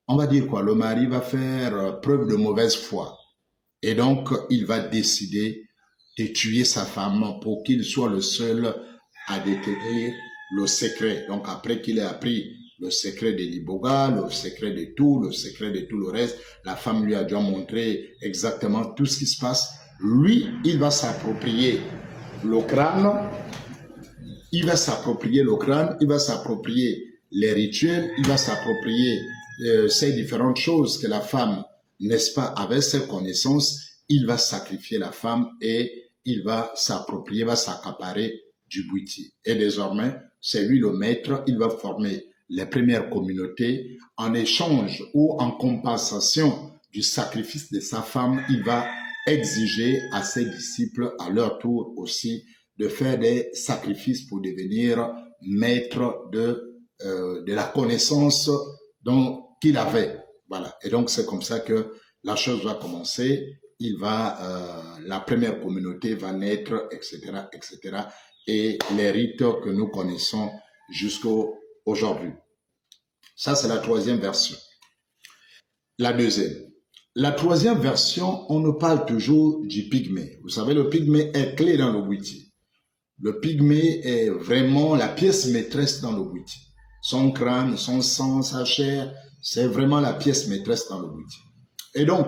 on va dire quoi, le mari va faire preuve de mauvaise foi. Et donc, il va décider de tuer sa femme pour qu'il soit le seul à détenir le secret. Donc, après qu'il ait appris le secret de Liboga, le secret de tout le reste, la femme lui a déjà montré exactement tout ce qui se passe. Lui, il va s'approprier le crâne, il va s'approprier les rituels, il va s'approprier ces différentes choses que la femme, n'est-ce pas, avec ses connaissances, il va sacrifier la femme et il va s'approprier, va s'accaparer du bouti. Et désormais, c'est lui le maître, il va former les premières communautés. En échange ou en compensation du sacrifice de sa femme, il va exiger à ses disciples, à leur tour aussi, de faire des sacrifices pour devenir maître de la connaissance qu'il avait. Voilà. Et donc, c'est comme ça que la chose va commencer. La première communauté va naître, etc., etc. Et les rites que nous connaissons jusqu'aujourd'hui. Ça, c'est la troisième version. La deuxième. La troisième version, on nous parle toujours du pygmée. Vous savez, le pygmée est clé dans le Bwiti. Le pygmée est vraiment la pièce maîtresse dans le Bwiti. Son crâne, son sang, sa chair, c'est vraiment la pièce maîtresse dans le Bwiti. Et donc,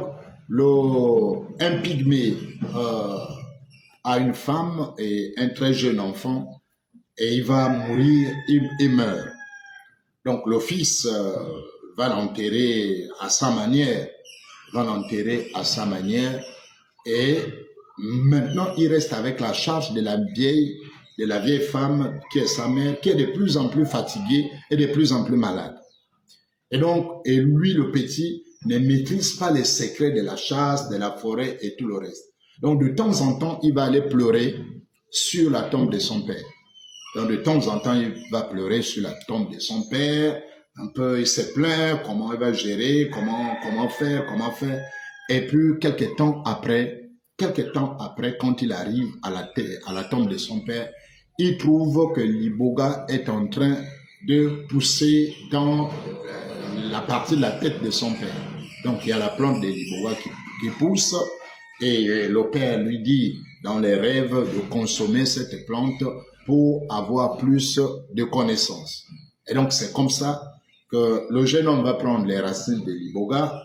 un pygmée a une femme et un très jeune enfant, et il va mourir, il meurt. Donc, le fils va l'enterrer à sa manière, et maintenant, il reste avec la charge de la vieille femme qui est sa mère, qui est de plus en plus fatiguée et de plus en plus malade. Et donc, lui, le petit, ne maîtrise pas les secrets de la chasse, de la forêt et tout le reste. Donc, de temps en temps, il va aller pleurer sur la tombe de son père. Donc, de temps en temps, il va pleurer sur la tombe de son père. Un peu, il se plaint, comment il va gérer, comment faire. Et puis, quelques temps après, quand il arrive à la tombe de son père, il trouve que Liboga est en train de pousser dans la partie de la tête de son père. Donc, il y a la plante de Liboga qui pousse, et le père lui dit dans les rêves de consommer cette plante pour avoir plus de connaissances. Et donc, c'est comme ça que le jeune homme va prendre les racines de Liboga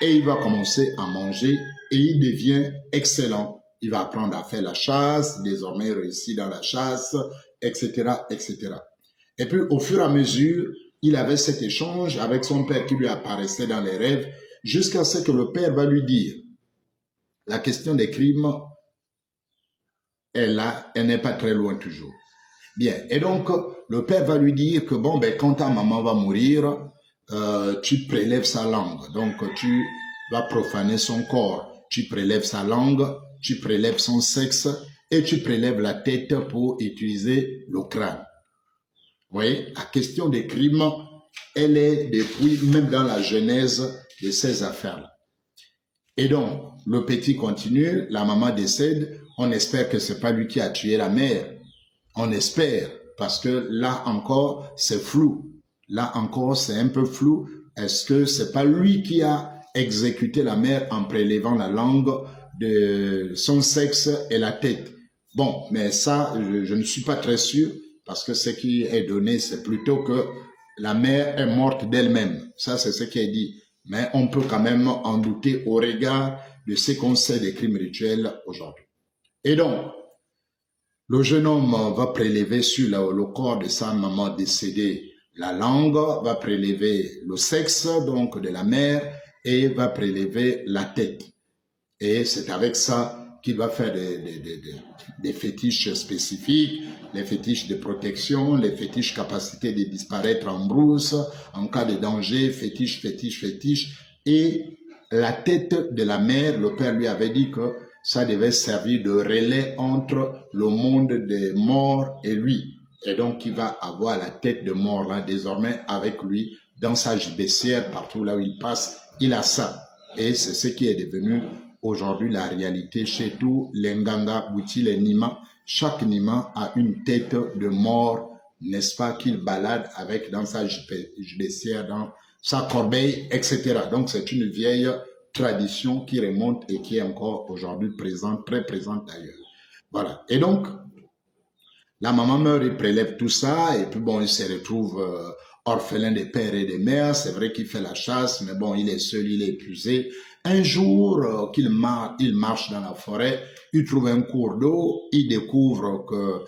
et il va commencer à manger et il devient excellent. Il va apprendre à faire la chasse, désormais il réussit dans la chasse, etc., etc. Et puis, au fur et à mesure, il avait cet échange avec son père qui lui apparaissait dans les rêves, jusqu'à ce que le père va lui dire, la question des crimes est là, elle n'est pas très loin toujours. Bien, et donc, le père va lui dire que bon, ben, quand ta maman va mourir, tu prélèves sa langue. Donc, tu vas profaner son corps. Tu prélèves sa langue, tu prélèves son sexe et tu prélèves la tête pour utiliser le crâne. Vous voyez, la question des crimes, elle est depuis, même dans la genèse de ces affaires-là. Et donc, le petit continue, la maman décède, on espère que c'est pas lui qui a tué la mère. On espère, parce que là encore, c'est flou. Là encore, c'est un peu flou. Est-ce que c'est pas lui qui a exécuté la mère en prélevant la langue de son sexe et la tête? Bon, mais ça, je ne suis pas très sûr, parce que ce qui est donné, c'est plutôt que la mère est morte d'elle-même. Ça, c'est ce qui est dit. Mais on peut quand même en douter au regard de ce qu'on sait des crimes rituels aujourd'hui. Et donc, le jeune homme va prélever sur le corps de sa maman décédée la langue, va prélever le sexe donc de la mère et va prélever la tête. Et c'est avec ça qu'il va faire des fétiches spécifiques, les fétiches de protection, les fétiches capacité de disparaître en brousse, en cas de danger, fétiche. Et la tête de la mère, le père lui avait dit que ça devait servir de relais entre le monde des morts et lui. Et donc, il va avoir la tête de mort là, désormais, avec lui, dans sa gibecière, partout là où il passe, il a ça. Et c'est ce qui est devenu aujourd'hui la réalité chez tous les Nganga, Bouti, les Nima. Chaque Nima a une tête de mort, n'est-ce pas, qu'il balade avec dans sa judiciaire, dans sa corbeille, etc. Donc c'est une vieille tradition qui remonte et qui est encore aujourd'hui présente, très présente ailleurs. Voilà. Et donc, la maman meurt, il prélève tout ça, et puis bon, il se retrouve orphelin des pères et des mères. C'est vrai qu'il fait la chasse, mais bon, il est seul, il est épuisé. Un jour il marche dans la forêt, il trouve un cours d'eau, il découvre que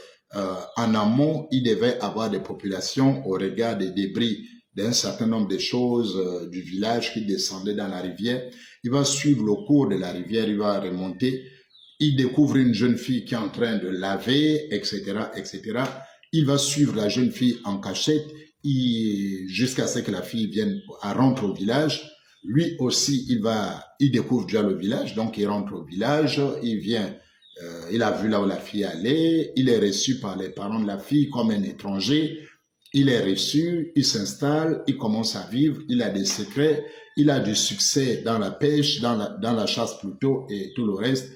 en amont, il devait avoir des populations au regard des débris d'un certain nombre de choses du village qui descendaient dans la rivière. Il va suivre le cours de la rivière, il va remonter. Il découvre une jeune fille qui est en train de laver, etc., etc. Il va suivre la jeune fille en cachette jusqu'à ce que la fille rentre au village. Lui aussi, il découvre déjà le village, donc il rentre au village, il a vu là où la fille allait, il est reçu par les parents de la fille comme un étranger, il est reçu, il s'installe, il commence à vivre, il a des secrets, il a du succès dans la pêche, dans la chasse plutôt, et tout le reste.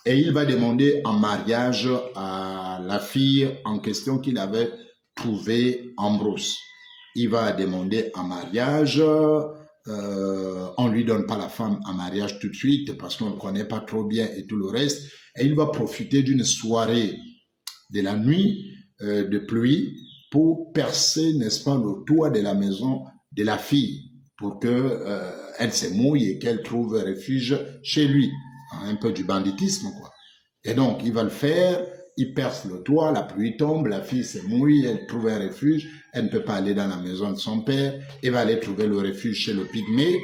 Et il va demander en mariage à la fille en question qu'il avait trouvée en brousse. Il va demander en mariage, on lui donne pas la femme en mariage tout de suite parce qu'on ne connaît pas trop bien et tout le reste. Et il va profiter d'une soirée de la nuit de pluie pour percer, n'est-ce pas, le toit de la maison de la fille pour que elle se mouille et qu'elle trouve refuge chez lui. Un peu du banditisme, quoi. Et donc, il va le faire, il perce le toit, la pluie tombe, la fille se mouille, elle trouve un refuge, elle ne peut pas aller dans la maison de son père, elle va aller trouver le refuge chez le pygmée,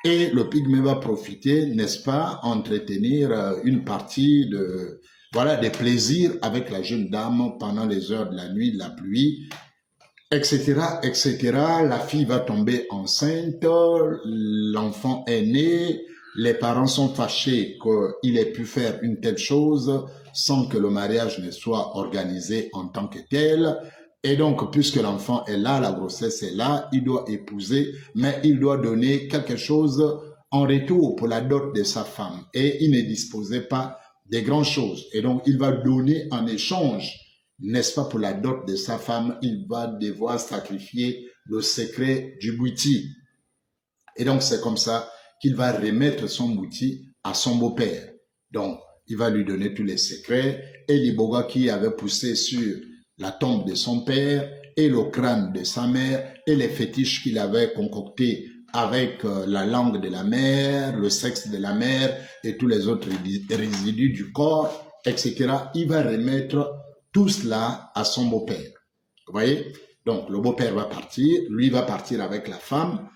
et le pygmée va profiter, n'est-ce pas, entretenir une partie des plaisirs avec la jeune dame pendant les heures de la nuit, de la pluie, etc., etc. La fille va tomber enceinte, l'enfant est né, les parents sont fâchés qu'il ait pu faire une telle chose sans que le mariage ne soit organisé en tant que tel. Et donc, puisque l'enfant est là, la grossesse est là, il doit épouser, mais il doit donner quelque chose en retour pour la dot de sa femme. Et il ne disposait pas de grand chose. Et donc, il va donner en échange, n'est-ce pas, pour la dot de sa femme, il va devoir sacrifier le secret du bouti. Et donc, c'est comme ça qu'il va remettre son bouti à son beau-père. Donc, il va lui donner tous les secrets et l'iboga qui avait poussé sur la tombe de son père et le crâne de sa mère et les fétiches qu'il avait concoctés avec la langue de la mère, le sexe de la mère et tous les autres résidus du corps, etc. Il va remettre tout cela à son beau-père. Vous voyez? Donc, le beau-père va partir, lui va partir avec la femme.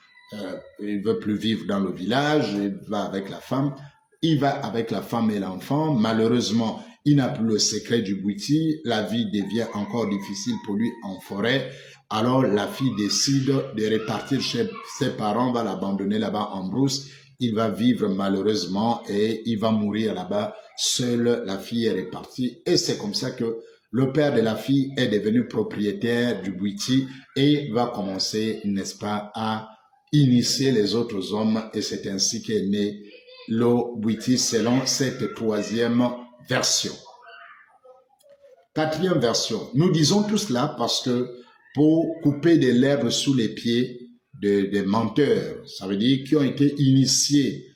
Il veut plus vivre dans le village, il va avec la femme, et l'enfant. Malheureusement, il n'a plus le secret du bouti, la vie devient encore difficile pour lui en forêt. Alors la fille décide de repartir chez ses parents, va l'abandonner là-bas en brousse. Il va vivre malheureusement et il va mourir là-bas. Seule la fille est repartie et c'est comme ça que le père de la fille est devenu propriétaire du bouti et va commencer, n'est-ce pas, à initier les autres hommes et c'est ainsi qu'est né le bouti selon cette troisième version. Quatrième version. Nous disons tout cela parce que pour couper de l'herbe sous les pieds des menteurs, ça veut dire qui ont été initiés,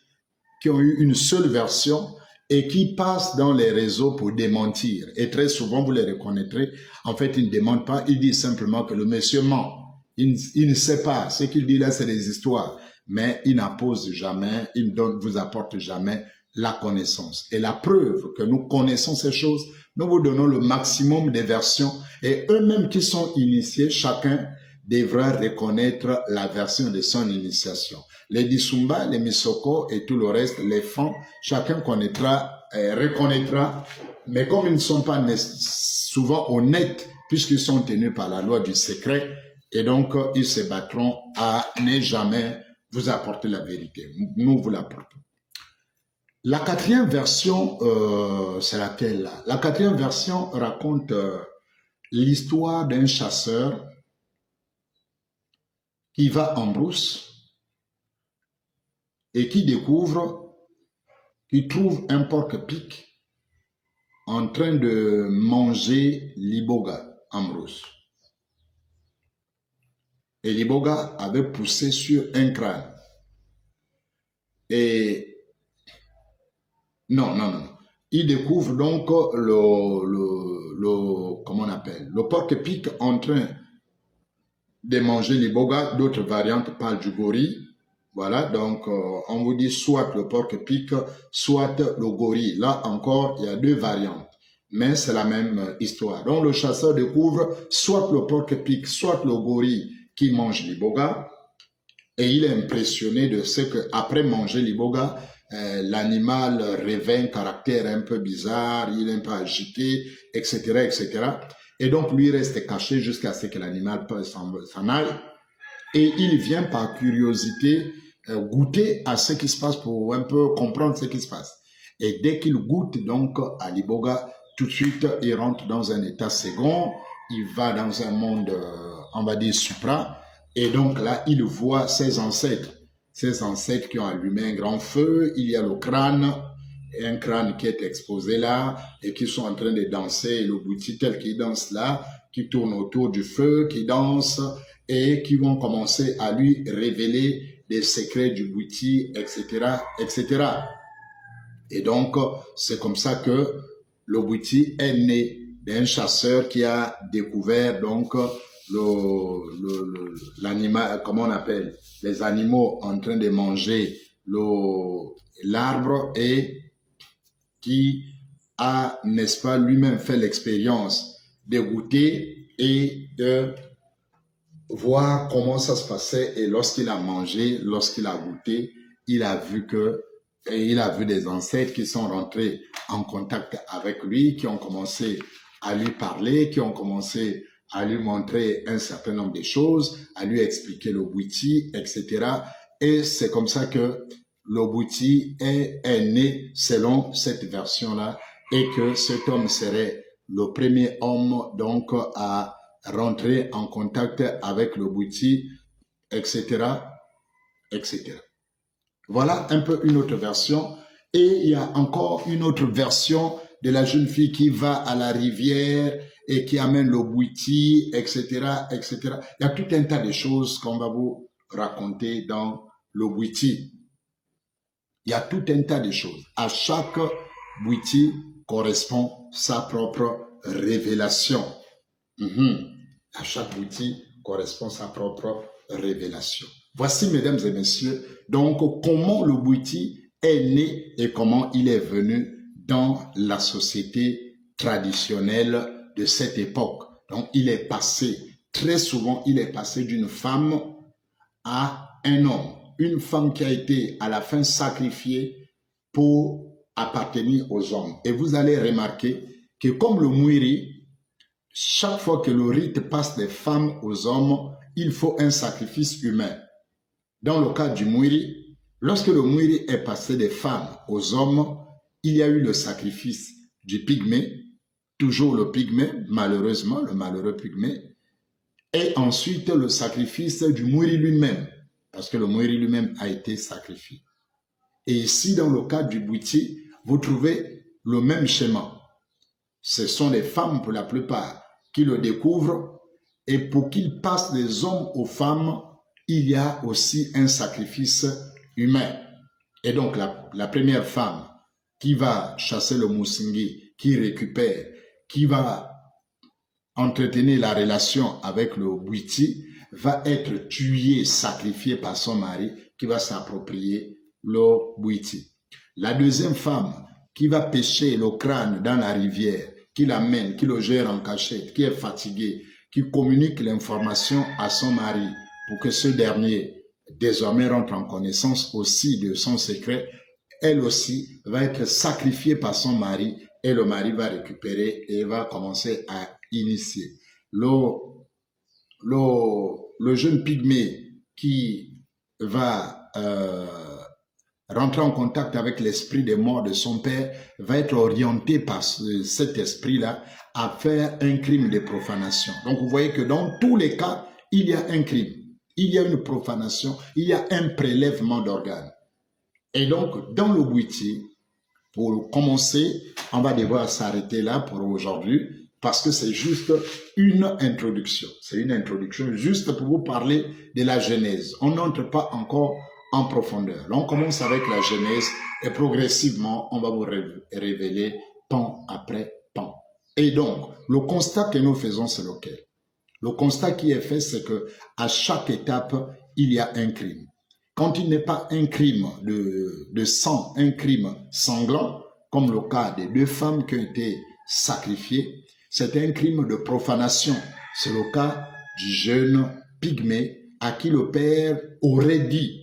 qui ont eu une seule version et qui passent dans les réseaux pour démentir. Et très souvent, vous les reconnaîtrez, en fait, ils ne démentent pas, ils disent simplement que le monsieur ment. Il ne sait pas. Ce qu'il dit là, c'est des histoires. Mais il n'impose jamais, il ne vous apporte jamais la connaissance. Et la preuve que nous connaissons ces choses, nous vous donnons le maximum des versions. Et eux-mêmes qui sont initiés, chacun devra reconnaître la version de son initiation. Les Disumba, les Misoko et tout le reste, les Fans, chacun connaîtra, reconnaîtra. Mais comme ils ne sont pas souvent honnêtes, puisqu'ils sont tenus par la loi du secret, et donc, ils se battront à ne jamais vous apporter la vérité. Nous vous l'apportons. La quatrième version, c'est laquelle là? La quatrième version raconte l'histoire d'un chasseur qui va en brousse et qui découvre il trouve un porc-épic en train de manger l'iboga, Ambrose. Et l'iboga avait poussé sur un crâne. Et non. Il découvre donc comment on appelle, le porc-épic en train de manger l'iboga. D'autres variantes parlent du gorille. Voilà, donc on vous dit soit le porc-épic, soit le gorille. Là encore, il y a deux variantes, mais c'est la même histoire. Donc le chasseur découvre soit le porc-épic, soit le gorille qui mange l'iboga, et il est impressionné de ce que après manger l'iboga, l'animal revêt un caractère un peu bizarre, il est un peu agité, etc., etc. Et donc lui reste caché jusqu'à ce que l'animal s'en aille. Et il vient par curiosité goûter à ce qui se passe pour un peu comprendre ce qui se passe. Et dès qu'il goûte donc à l'iboga, tout de suite il rentre dans un état second, il va dans un monde, on va dire, supra. Et donc là, il voit ses ancêtres qui ont allumé un grand feu. Il y a le crâne, un crâne qui est exposé là, et qui sont en train de danser, le bouti tel qu'il danse là, qui tourne autour du feu, qui danse, et qui vont commencer à lui révéler des secrets du bouti, etc., etc. Et donc, c'est comme ça que le bouti est né d'un chasseur qui a découvert donc l'animal, comment on appelle, les animaux en train de manger l'arbre, et qui a, n'est-ce pas, lui-même fait l'expérience de goûter et de voir comment ça se passait. Et lorsqu'il a mangé, lorsqu'il a goûté, il a vu des ancêtres qui sont rentrés en contact avec lui, qui ont commencé à lui parler, qui ont commencé à lui montrer un certain nombre de choses, à lui expliquer le bouti, etc. Et c'est comme ça que le bouti est né selon cette version-là, et que cet homme serait le premier homme donc à rentrer en contact avec le bouti, etc., etc. Voilà un peu une autre version. Et il y a encore une autre version de la jeune fille qui va à la rivière et qui amène le bouti, etc., etc. Il y a tout un tas de choses qu'on va vous raconter dans le bouti. Il y a tout un tas de choses. À chaque bouti correspond sa propre révélation. À chaque bouti correspond sa propre révélation. Voici, mesdames et messieurs, donc comment le bouti est né et comment il est venu dans la société traditionnelle de cette époque. Donc, il est passé, très souvent, il est passé d'une femme à un homme. Une femme qui a été à la fin sacrifiée pour appartenir aux hommes. Et vous allez remarquer que comme le Mwiri, chaque fois que le rite passe des femmes aux hommes, il faut un sacrifice humain. Dans le cas du Mwiri, lorsque le Mwiri est passé des femmes aux hommes, il y a eu le sacrifice du pygmée, toujours le pygmée, malheureusement, le malheureux pygmée, et ensuite le sacrifice du Mwiri lui-même, parce que le Mwiri lui-même a été sacrifié. Et ici, dans le cas du bouti, vous trouvez le même schéma. Ce sont les femmes, pour la plupart, qui le découvrent, et pour qu'ils passent des hommes aux femmes, il y a aussi un sacrifice humain. Et donc, la première femme qui va chasser le Musingi, qui récupère, qui va entretenir la relation avec le bouti, va être tuée, sacrifiée par son mari, qui va s'approprier le bouti. La deuxième femme qui va pêcher le crâne dans la rivière, qui l'amène, qui le gère en cachette, qui est fatiguée, qui communique l'information à son mari pour que ce dernier désormais rentre en connaissance aussi de son secret, elle aussi va être sacrifiée par son mari, et le mari va récupérer et va commencer à initier. Le jeune pygmée qui va rentrer en contact avec l'esprit des morts de son père va être orienté par cet esprit-là à faire un crime de profanation. Donc vous voyez que dans tous les cas, il y a un crime, il y a une profanation, il y a un prélèvement d'organes. Et donc dans le bouti, Pour commencer, on va devoir s'arrêter là pour aujourd'hui parce que c'est juste une introduction. C'est une introduction juste pour vous parler de la Genèse. On n'entre pas encore en profondeur. Là, on commence avec la Genèse et progressivement, on va vous révéler pan après pan. Et donc, le constat que nous faisons, c'est lequel? Le constat qui est fait, c'est que à chaque étape, il y a un crime. Quand il n'est pas un crime de sang, un crime sanglant, comme le cas des 2 femmes qui ont été sacrifiées, c'est un crime de profanation. C'est le cas du jeune Pygmée à qui le père aurait dit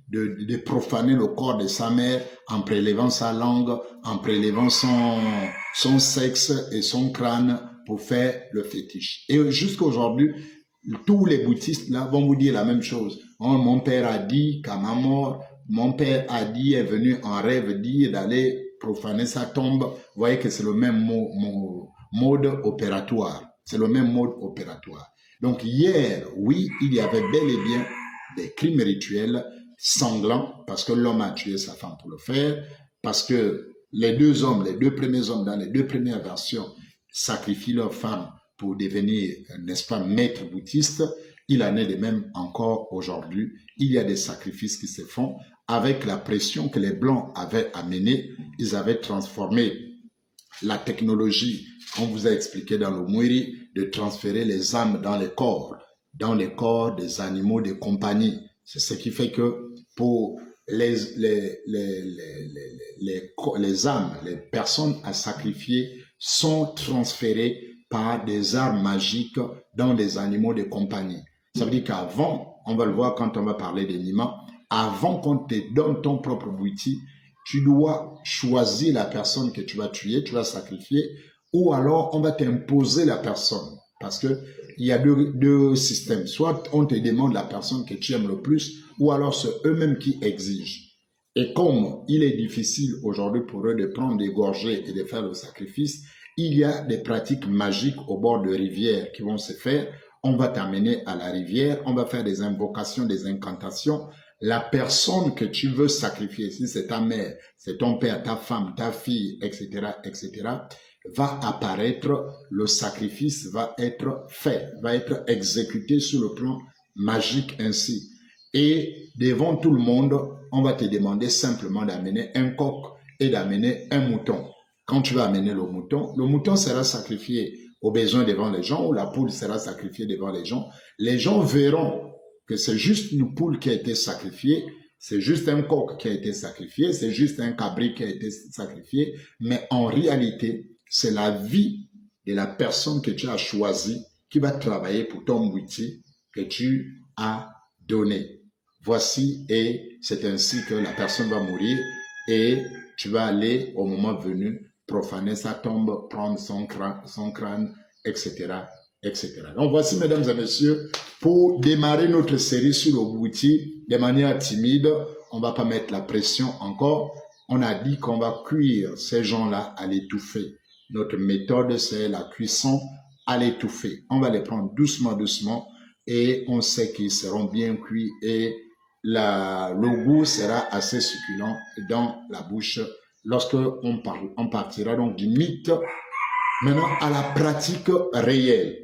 de profaner le corps de sa mère en prélevant sa langue, en prélevant son sexe et son crâne pour faire le fétiche. Et jusqu'à aujourd'hui, tous les bouddhistes là vont vous dire la même chose. Oh, mon père a dit qu'à ma mort, mon père a dit, est venu en rêve dire d'aller profaner sa tombe. Vous voyez que c'est le même mode opératoire. C'est le même mode opératoire. Donc hier, oui, il y avait bel et bien des crimes rituels sanglants parce que l'homme a tué sa femme pour le faire, parce que les 2 hommes, les 2 premiers hommes dans les 2 premières versions sacrifient leur femme pour devenir, n'est-ce pas, maître bouddhiste. Il en est de même encore aujourd'hui. Il y a des sacrifices qui se font avec la pression que les Blancs avaient amenée. Ils avaient transformé la technologie, on vous a expliqué dans le Mwiri, de transférer les âmes dans les corps des animaux de compagnie. C'est ce qui fait que pour les âmes, les personnes à sacrifier sont transférées par des armes magiques dans des animaux de compagnie. Ça veut dire qu'avant, on va le voir quand on va parler des Nima, avant qu'on te donne ton propre bouti, tu dois choisir la personne que tu vas tuer, tu vas sacrifier, ou alors on va t'imposer la personne. Parce que il y a 2 systèmes. Soit on te demande la personne que tu aimes le plus, ou alors c'est eux-mêmes qui exigent. Et comme il est difficile aujourd'hui pour eux de prendre des gorgées et de faire le sacrifice, il y a des pratiques magiques au bord de rivières qui vont se faire. On va t'amener à la rivière, on va faire des invocations, des incantations. La personne que tu veux sacrifier, si c'est ta mère, c'est ton père, ta femme, ta fille, etc., va apparaître, le sacrifice va être fait, va être exécuté sur le plan magique ainsi. Et devant tout le monde, on va te demander simplement d'amener un coq et d'amener un mouton. Quand tu vas amener le mouton sera sacrifié au besoin devant les gens, ou la poule sera sacrifiée devant les gens. Les gens verront que c'est juste une poule qui a été sacrifiée, c'est juste un coq qui a été sacrifié, c'est juste un cabri qui a été sacrifié, mais en réalité, c'est la vie de la personne que tu as choisie qui va travailler pour ton bouti que tu as donné. Voici, et c'est ainsi que la personne va mourir et tu vas aller au moment venu profaner sa tombe, prendre son crâne, etc., etc. Donc voici, mesdames et messieurs, pour démarrer notre série sur le bouti de manière timide, on va pas mettre la pression encore. On a dit qu'on va cuire ces gens-là à l'étouffer. Notre méthode, c'est la cuisson à l'étouffer. On va les prendre doucement, doucement, et on sait qu'ils seront bien cuits et le goût sera assez succulent dans la bouche lorsque on partira donc du mythe maintenant à la pratique réelle.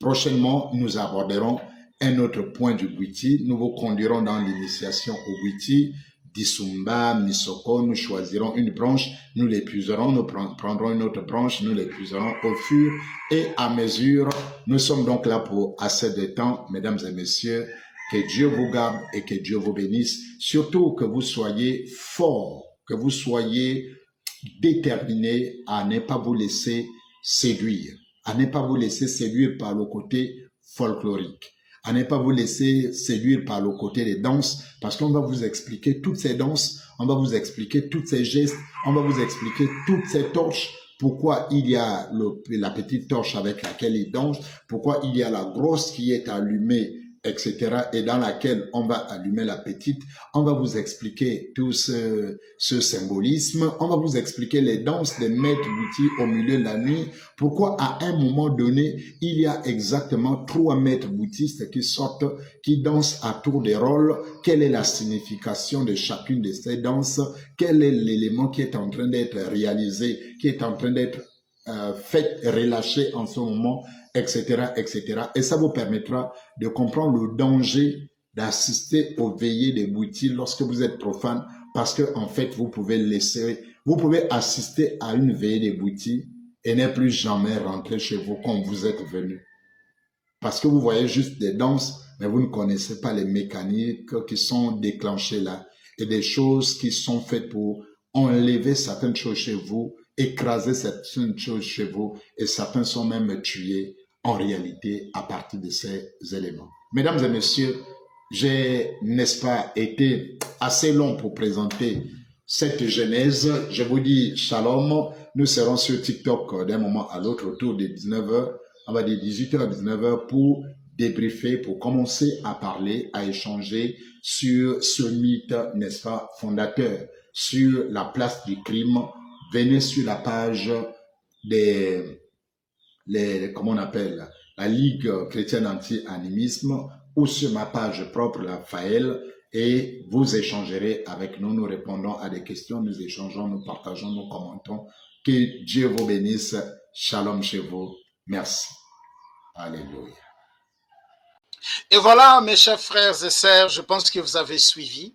Prochainement, nous aborderons un autre point du Bwiti. Nous vous conduirons dans l'initiation au Bwiti, Disumba, Misoko. Nous choisirons une branche, nous l'épuiserons, nous prendrons une autre branche, nous l'épuiserons au fur et à mesure. Nous sommes donc là pour assez de temps, mesdames et messieurs. Que Dieu vous garde et que Dieu vous bénisse. Surtout que vous soyez forts, que vous soyez déterminés à ne pas vous laisser séduire, à ne pas vous laisser séduire par le côté folklorique, à ne pas vous laisser séduire par le côté des danses, parce qu'on va vous expliquer toutes ces danses, on va vous expliquer tous ces gestes, on va vous expliquer toutes ces torches, pourquoi il y a la petite torche avec laquelle ils dansent, pourquoi il y a la grosse qui est allumée etc., et dans laquelle on va allumer la petite, on va vous expliquer tout ce symbolisme, on va vous expliquer les danses des maîtres d'outils au milieu de la nuit, pourquoi à un moment donné, il y a exactement 3 maîtres bouddhistes qui sortent, qui dansent à tour de rôle, quelle est la signification de chacune de ces danses, quel est l'élément qui est en train d'être réalisé, qui est en train d'être fait, relâché en ce moment, etc., etc. Et ça vous permettra de comprendre le danger d'assister aux veillées des bouddhis lorsque vous êtes profane, parce que en fait, vous pouvez assister à une veillée des bouddhis et ne plus jamais rentrer chez vous comme vous êtes venu. Parce que vous voyez juste des danses, mais vous ne connaissez pas les mécaniques qui sont déclenchées là et des choses qui sont faites pour enlever certaines choses chez vous, écraser certaines choses chez vous, et certains sont même tués en réalité à partir de ces éléments. Mesdames et messieurs, j'ai, n'est-ce pas, été assez long pour présenter cette genèse. Je vous dis shalom. Nous serons sur TikTok d'un moment à l'autre autour de 19h, on va dire 18h à 19h, pour débriefer, pour commencer à parler, à échanger sur ce mythe, n'est-ce pas, fondateur, sur la place du crime. Venez sur la page comment on appelle, la Ligue chrétienne anti-animisme, ou sur ma page propre, la FAEL, et vous échangerez avec nous, nous répondons à des questions, nous échangeons, nous partageons, nous commentons. Que Dieu vous bénisse. Shalom chez vous. Merci. Alléluia. Et voilà, mes chers frères et sœurs, je pense que vous avez suivi.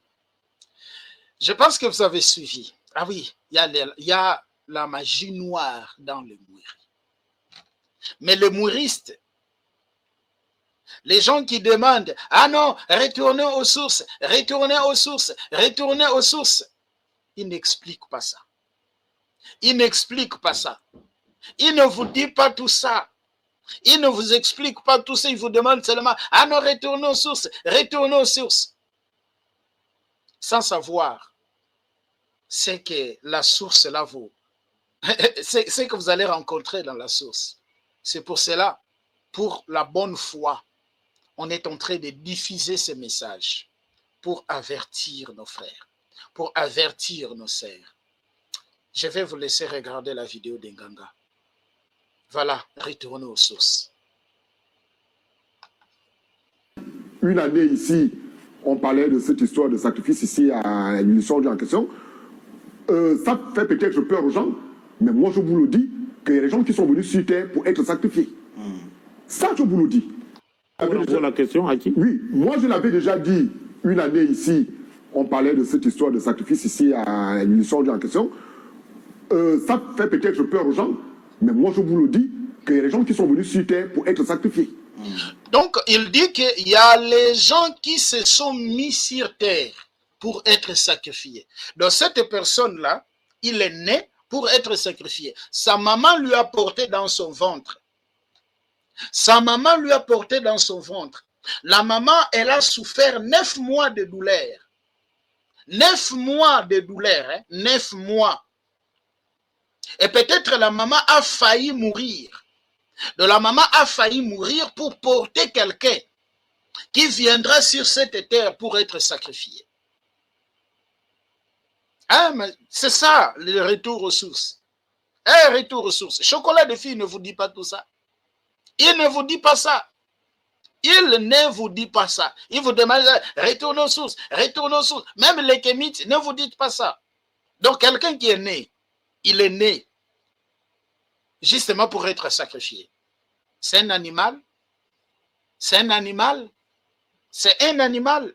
Je pense que vous avez suivi. Ah oui, il y a la magie noire dans le mouiri. Mais le mouiriste, les gens qui demandent, ah non, retournez aux sources, retournez aux sources, retournez aux sources, ils n'expliquent pas ça. Il n'explique pas ça. Il ne vous dit pas tout ça. Il ne vous explique pas tout ça. Il vous demande seulement, ah non, retournez aux sources, retournez aux sources. Sans savoir, c'est que la source là vaut. C'est ce que vous allez rencontrer dans la source. C'est pour cela, pour la bonne foi, on est en train de diffuser ce message pour avertir nos frères, pour avertir nos sœurs. Je vais vous laisser regarder la vidéo d'Enganga. Voilà, retournez aux sources. Une année ici, on parlait de cette histoire de sacrifice ici à l'illusion en question. Ça fait peut-être peur aux gens, mais moi je vous le dis, qu'il y a des gens qui sont venus sur terre pour être sacrifiés. Ça, je vous le dis. Déjà la question à qui? Oui, moi je l'avais déjà dit une année ici, on parlait de cette histoire de sacrifice ici à l'illusion en question. Ça fait peut-être peur aux gens, mais moi je vous le dis, qu'il y a des gens qui sont venus sur terre pour être sacrifiés. Donc, il dit qu'il y a les gens qui se sont mis sur terre pour être sacrifiés. Donc, cette personne-là, il est né pour être sacrifié. Sa maman lui a porté dans son ventre. Sa maman lui a porté dans son ventre. La maman, elle a souffert 9 mois de douleur. 9 mois de douleur, hein? 9 mois. Et peut-être la maman a failli mourir. Donc la maman a failli mourir pour porter quelqu'un qui viendra sur cette terre pour être sacrifié. Ah, c'est ça, le retour aux sources. Retour aux sources. Chocolat de fille ne vous dit pas tout ça. Il ne vous dit pas ça. Il ne vous dit pas ça. Il vous demande, retournez aux sources, retournez aux sources. Même les kémites, ne vous dites pas ça. Donc quelqu'un qui est né, il est né justement pour être sacrifié. C'est un animal. C'est un animal. C'est un animal.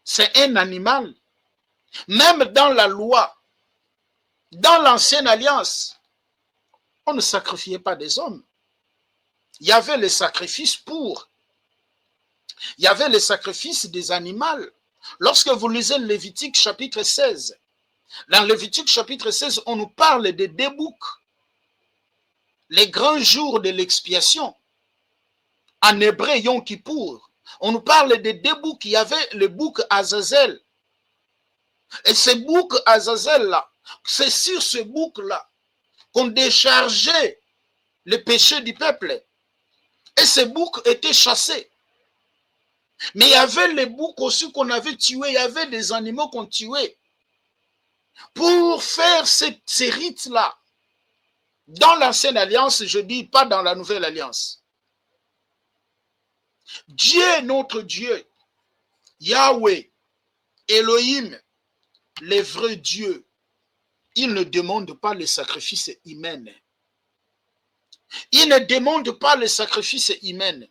C'est un animal. Même dans la loi, dans l'ancienne alliance, on ne sacrifiait pas des hommes. Il y avait le sacrifice pur. Il y avait le sacrifice des animaux. Lorsque vous lisez Lévitique chapitre 16, dans Lévitique chapitre 16, on nous parle des deux boucs. Les grands jours de l'expiation. En hébreu, Yom Kippour. On nous parle des deux boucs. Il y avait le bouc Azazel. Et ce bouc Azazel-là, c'est sur ce bouc-là qu'on déchargeait le péché du peuple. Et ce bouc était chassé. Mais il y avait les boucs aussi qu'on avait tués, il y avait des animaux qu'on tuait. Pour faire ces rites-là, dans l'ancienne alliance, je dis pas dans la nouvelle alliance. Dieu, notre Dieu, Yahweh, Elohim, les vrais dieux, il ne demande pas les sacrifices humains. Il ne demande pas les sacrifices humains.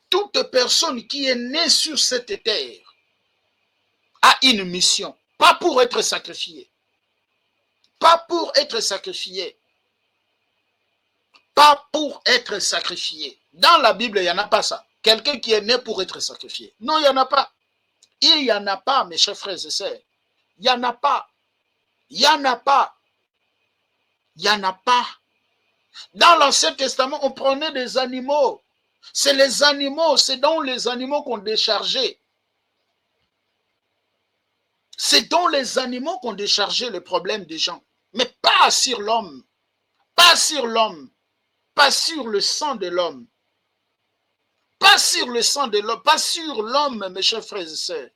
Toute personne qui est née sur cette terre a une mission, pas pour être sacrifiée. Pas pour être sacrifié. Pas pour être sacrifié. Dans la Bible, il n'y en a pas ça. Quelqu'un qui est né pour être sacrifié. Non, il n'y en a pas. Il n'y en a pas, mes chers frères et sœurs. Il n'y en a pas. Il n'y en a pas. Il n'y en a pas. Dans l'Ancien Testament, on prenait des animaux. C'est les animaux, c'est dans les animaux qu'on déchargeait. C'est dans les animaux qu'on déchargeait les problèmes des gens. Mais pas sur l'homme. Pas sur l'homme. Pas sur le sang de l'homme. Pas sur le sang de l'homme. Pas sur l'homme, mes chers frères et sœurs.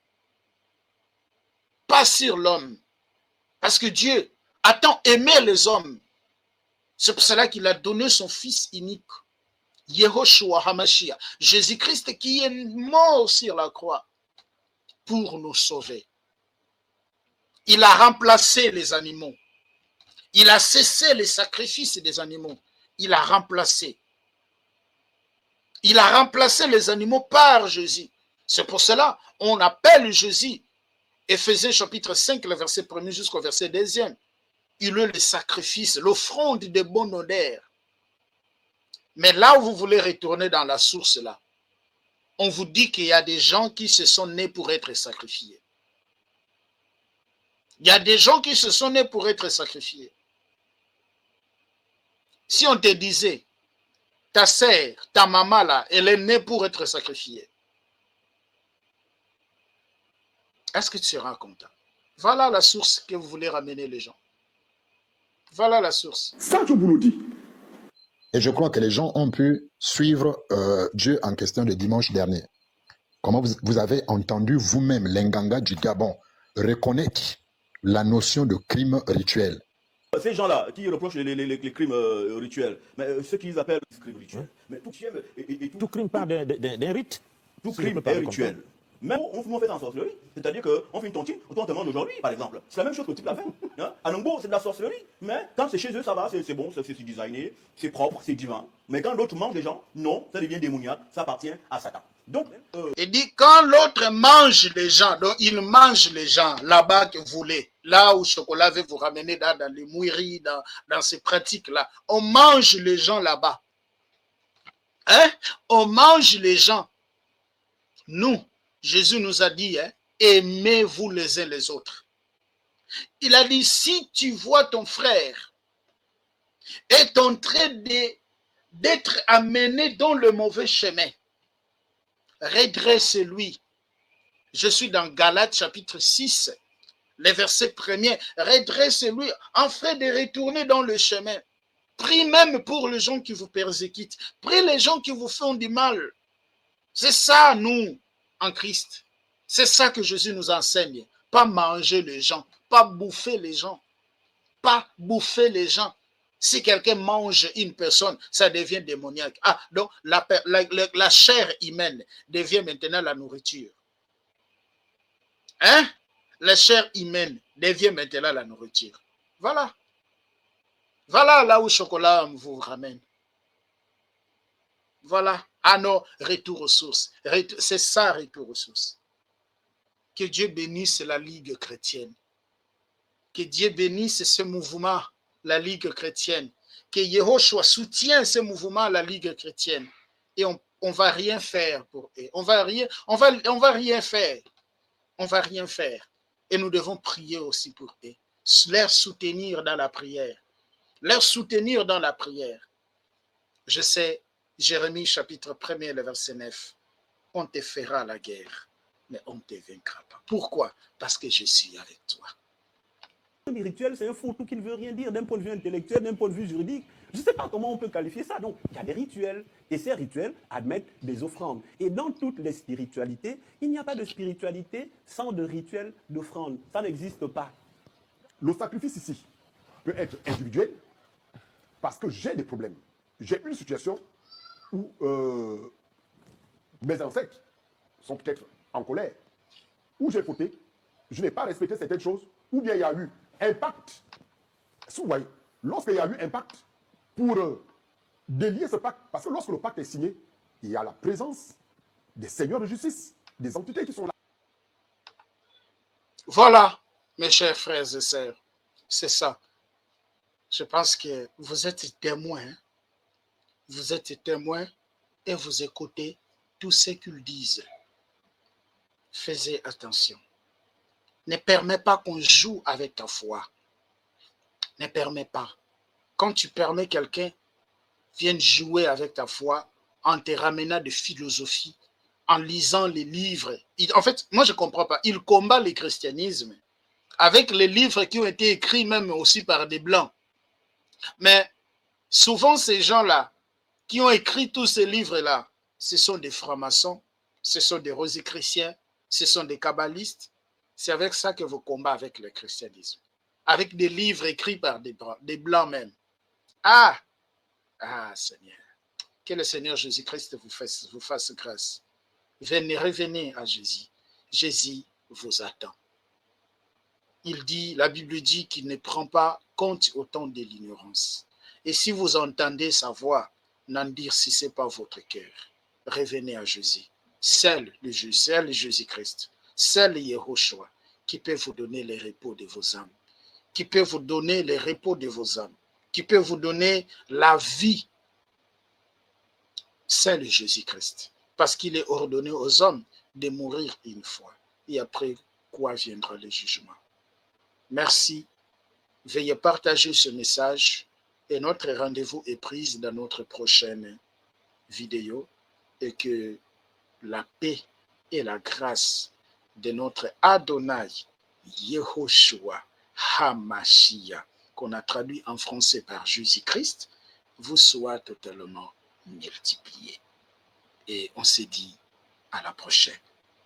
Pas sur l'homme. Parce que Dieu a tant aimé les hommes. C'est pour cela qu'il a donné son Fils unique. Yehoshua HaMashiach. Jésus-Christ qui est mort sur la croix pour nous sauver. Il a remplacé les animaux. Il a cessé les sacrifices des animaux. Il a remplacé. Il a remplacé les animaux par Jésus. C'est pour cela on appelle Jésus, Éphésiens chapitre 5, le verset 1er jusqu'au verset 2e. Il est le sacrifice, l'offrande de bonne odeur. Mais là où vous voulez retourner dans la source là, on vous dit qu'il y a des gens qui se sont nés pour être sacrifiés. Il y a des gens qui se sont nés pour être sacrifiés. Si on te disait, ta sœur, ta maman là, elle est née pour être sacrifiée, est-ce que tu seras content? Voilà la source que vous voulez ramener les gens. Voilà la source. Ça, je vous le dis. Et je crois que les gens ont pu suivre Dieu en question le dimanche dernier. Comment vous avez entendu vous-même l'Inganga du Gabon reconnaître la notion de crime rituel. Ces gens-là qui reprochent les crimes rituels, mais ce qu'ils appellent les crimes rituels, mais tout crime part d'un rite. Tout crime est rituel. Même on fait en sorcellerie, c'est-à-dire qu'on fait une tontine, on te demande aujourd'hui, par exemple. C'est la même chose que le type l'a fait. Hein? À Nongo, c'est de la sorcellerie, mais quand c'est chez eux, ça va, c'est bon, c'est designé, c'est propre, c'est divin. Mais quand l'autre mange les gens, non, ça devient démoniaque, ça appartient à Satan. Donc, il dit quand l'autre mange les gens, donc il mange les gens là-bas que vous voulez, là où Chocolat veut vous ramener dans les mouilleries, dans ces pratiques-là, on mange les gens là-bas. Hein? On mange les gens. Nous, Jésus nous a dit, hein, aimez-vous les uns les autres. Il a dit, si tu vois ton frère est en train d'être amené dans le mauvais chemin, redresse-lui. Je suis dans Galates chapitre 6, les versets premiers. Redresse-lui en train de retourner dans le chemin. Prie même pour les gens qui vous persécutent. Prie les gens qui vous font du mal. C'est ça, nous, en Christ. C'est ça que Jésus nous enseigne. Pas manger les gens, pas bouffer les gens. Pas bouffer les gens. Si quelqu'un mange une personne, ça devient démoniaque. Ah, donc la chair humaine devient maintenant la nourriture. Hein? La chair humaine devient maintenant la nourriture. Voilà. Voilà là où Chocolat vous ramène. Voilà. Ah non, retour aux sources. C'est ça, retour aux sources. Que Dieu bénisse la Ligue chrétienne. Que Dieu bénisse ce mouvement, la Ligue chrétienne. Que Yehoshua soutient ce mouvement, la Ligue chrétienne. Et on va rien faire pour eux. On va rien faire. On va rien faire. Et nous devons prier aussi pour eux. Les soutenir dans la prière. Les soutenir dans la prière. Je sais, Jérémie chapitre 1er, le verset 9. On te fera la guerre, mais on ne te vaincra pas. Pourquoi? Parce que je suis avec toi. Rituel, c'est un fourre-tout qui ne veut rien dire d'un point de vue intellectuel, d'un point de vue juridique. Je ne sais pas comment on peut qualifier ça. Donc, il y a des rituels, et ces rituels admettent des offrandes. Et dans toutes les spiritualités, il n'y a pas de spiritualité sans de rituel d'offrande. Ça n'existe pas. Le sacrifice ici peut être individuel parce que j'ai des problèmes. J'ai une situation où mes ancêtres sont peut-être en colère, où j'ai fauté, je n'ai pas respecté certaines choses, ou bien il y a eu impact. Vous voyez, lorsqu'il y a eu impact pour délier ce pacte, parce que lorsque le pacte est signé, il y a la présence des seigneurs de justice, des entités qui sont là. Voilà, mes chers frères et sœurs, c'est ça. Je pense que vous êtes témoins. Hein? Vous êtes témoins et vous écoutez tout ce qu'ils disent. Faites attention. Ne permets pas qu'on joue avec ta foi. Ne permets pas. Quand tu permets quelqu'un vienne jouer avec ta foi en te ramenant de philosophie, en lisant les livres. En fait, moi je ne comprends pas. Il combat le christianisme avec les livres qui ont été écrits même aussi par des blancs. Mais souvent ces gens-là qui ont écrit tous ces livres-là, ce sont des francs-maçons, ce sont des rosicruciens, ce sont des kabbalistes. C'est avec ça que vous combattez avec le christianisme. Avec des livres écrits par des blancs même. Ah, Seigneur. Que le Seigneur Jésus-Christ vous fasse grâce. Revenez à Jésus. Jésus vous attend. La Bible dit qu'il ne prend pas compte au temps de l'ignorance. Et si vous entendez sa voix, n'endurcissez pas votre cœur. Revenez à Jésus. Seul Jésus-Christ, seul Yehoshua, qui peut vous donner le repos de vos âmes, qui peut vous donner le repos de vos âmes, qui peut vous donner la vie. Seul Jésus-Christ, parce qu'il est ordonné aux hommes de mourir une fois, et après quoi viendra le jugement. Merci. Veuillez partager ce message et notre rendez-vous est pris dans notre prochaine vidéo et que la paix et la grâce de notre Adonai Yehoshua HaMashiach, qu'on a traduit en français par Jésus-Christ, vous soit totalement multiplié. Et on se dit à la prochaine.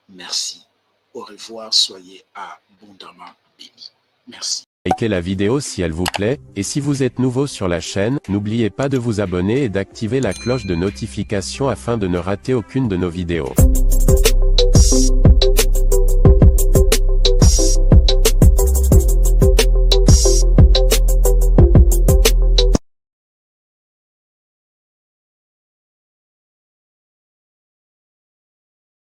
Merci. Au revoir. Soyez abondamment bénis. Merci. Likez la vidéo si elle vous plaît, et si vous êtes nouveau sur la chaîne, n'oubliez pas de vous abonner et d'activer la cloche de notification afin de ne rater aucune de nos vidéos.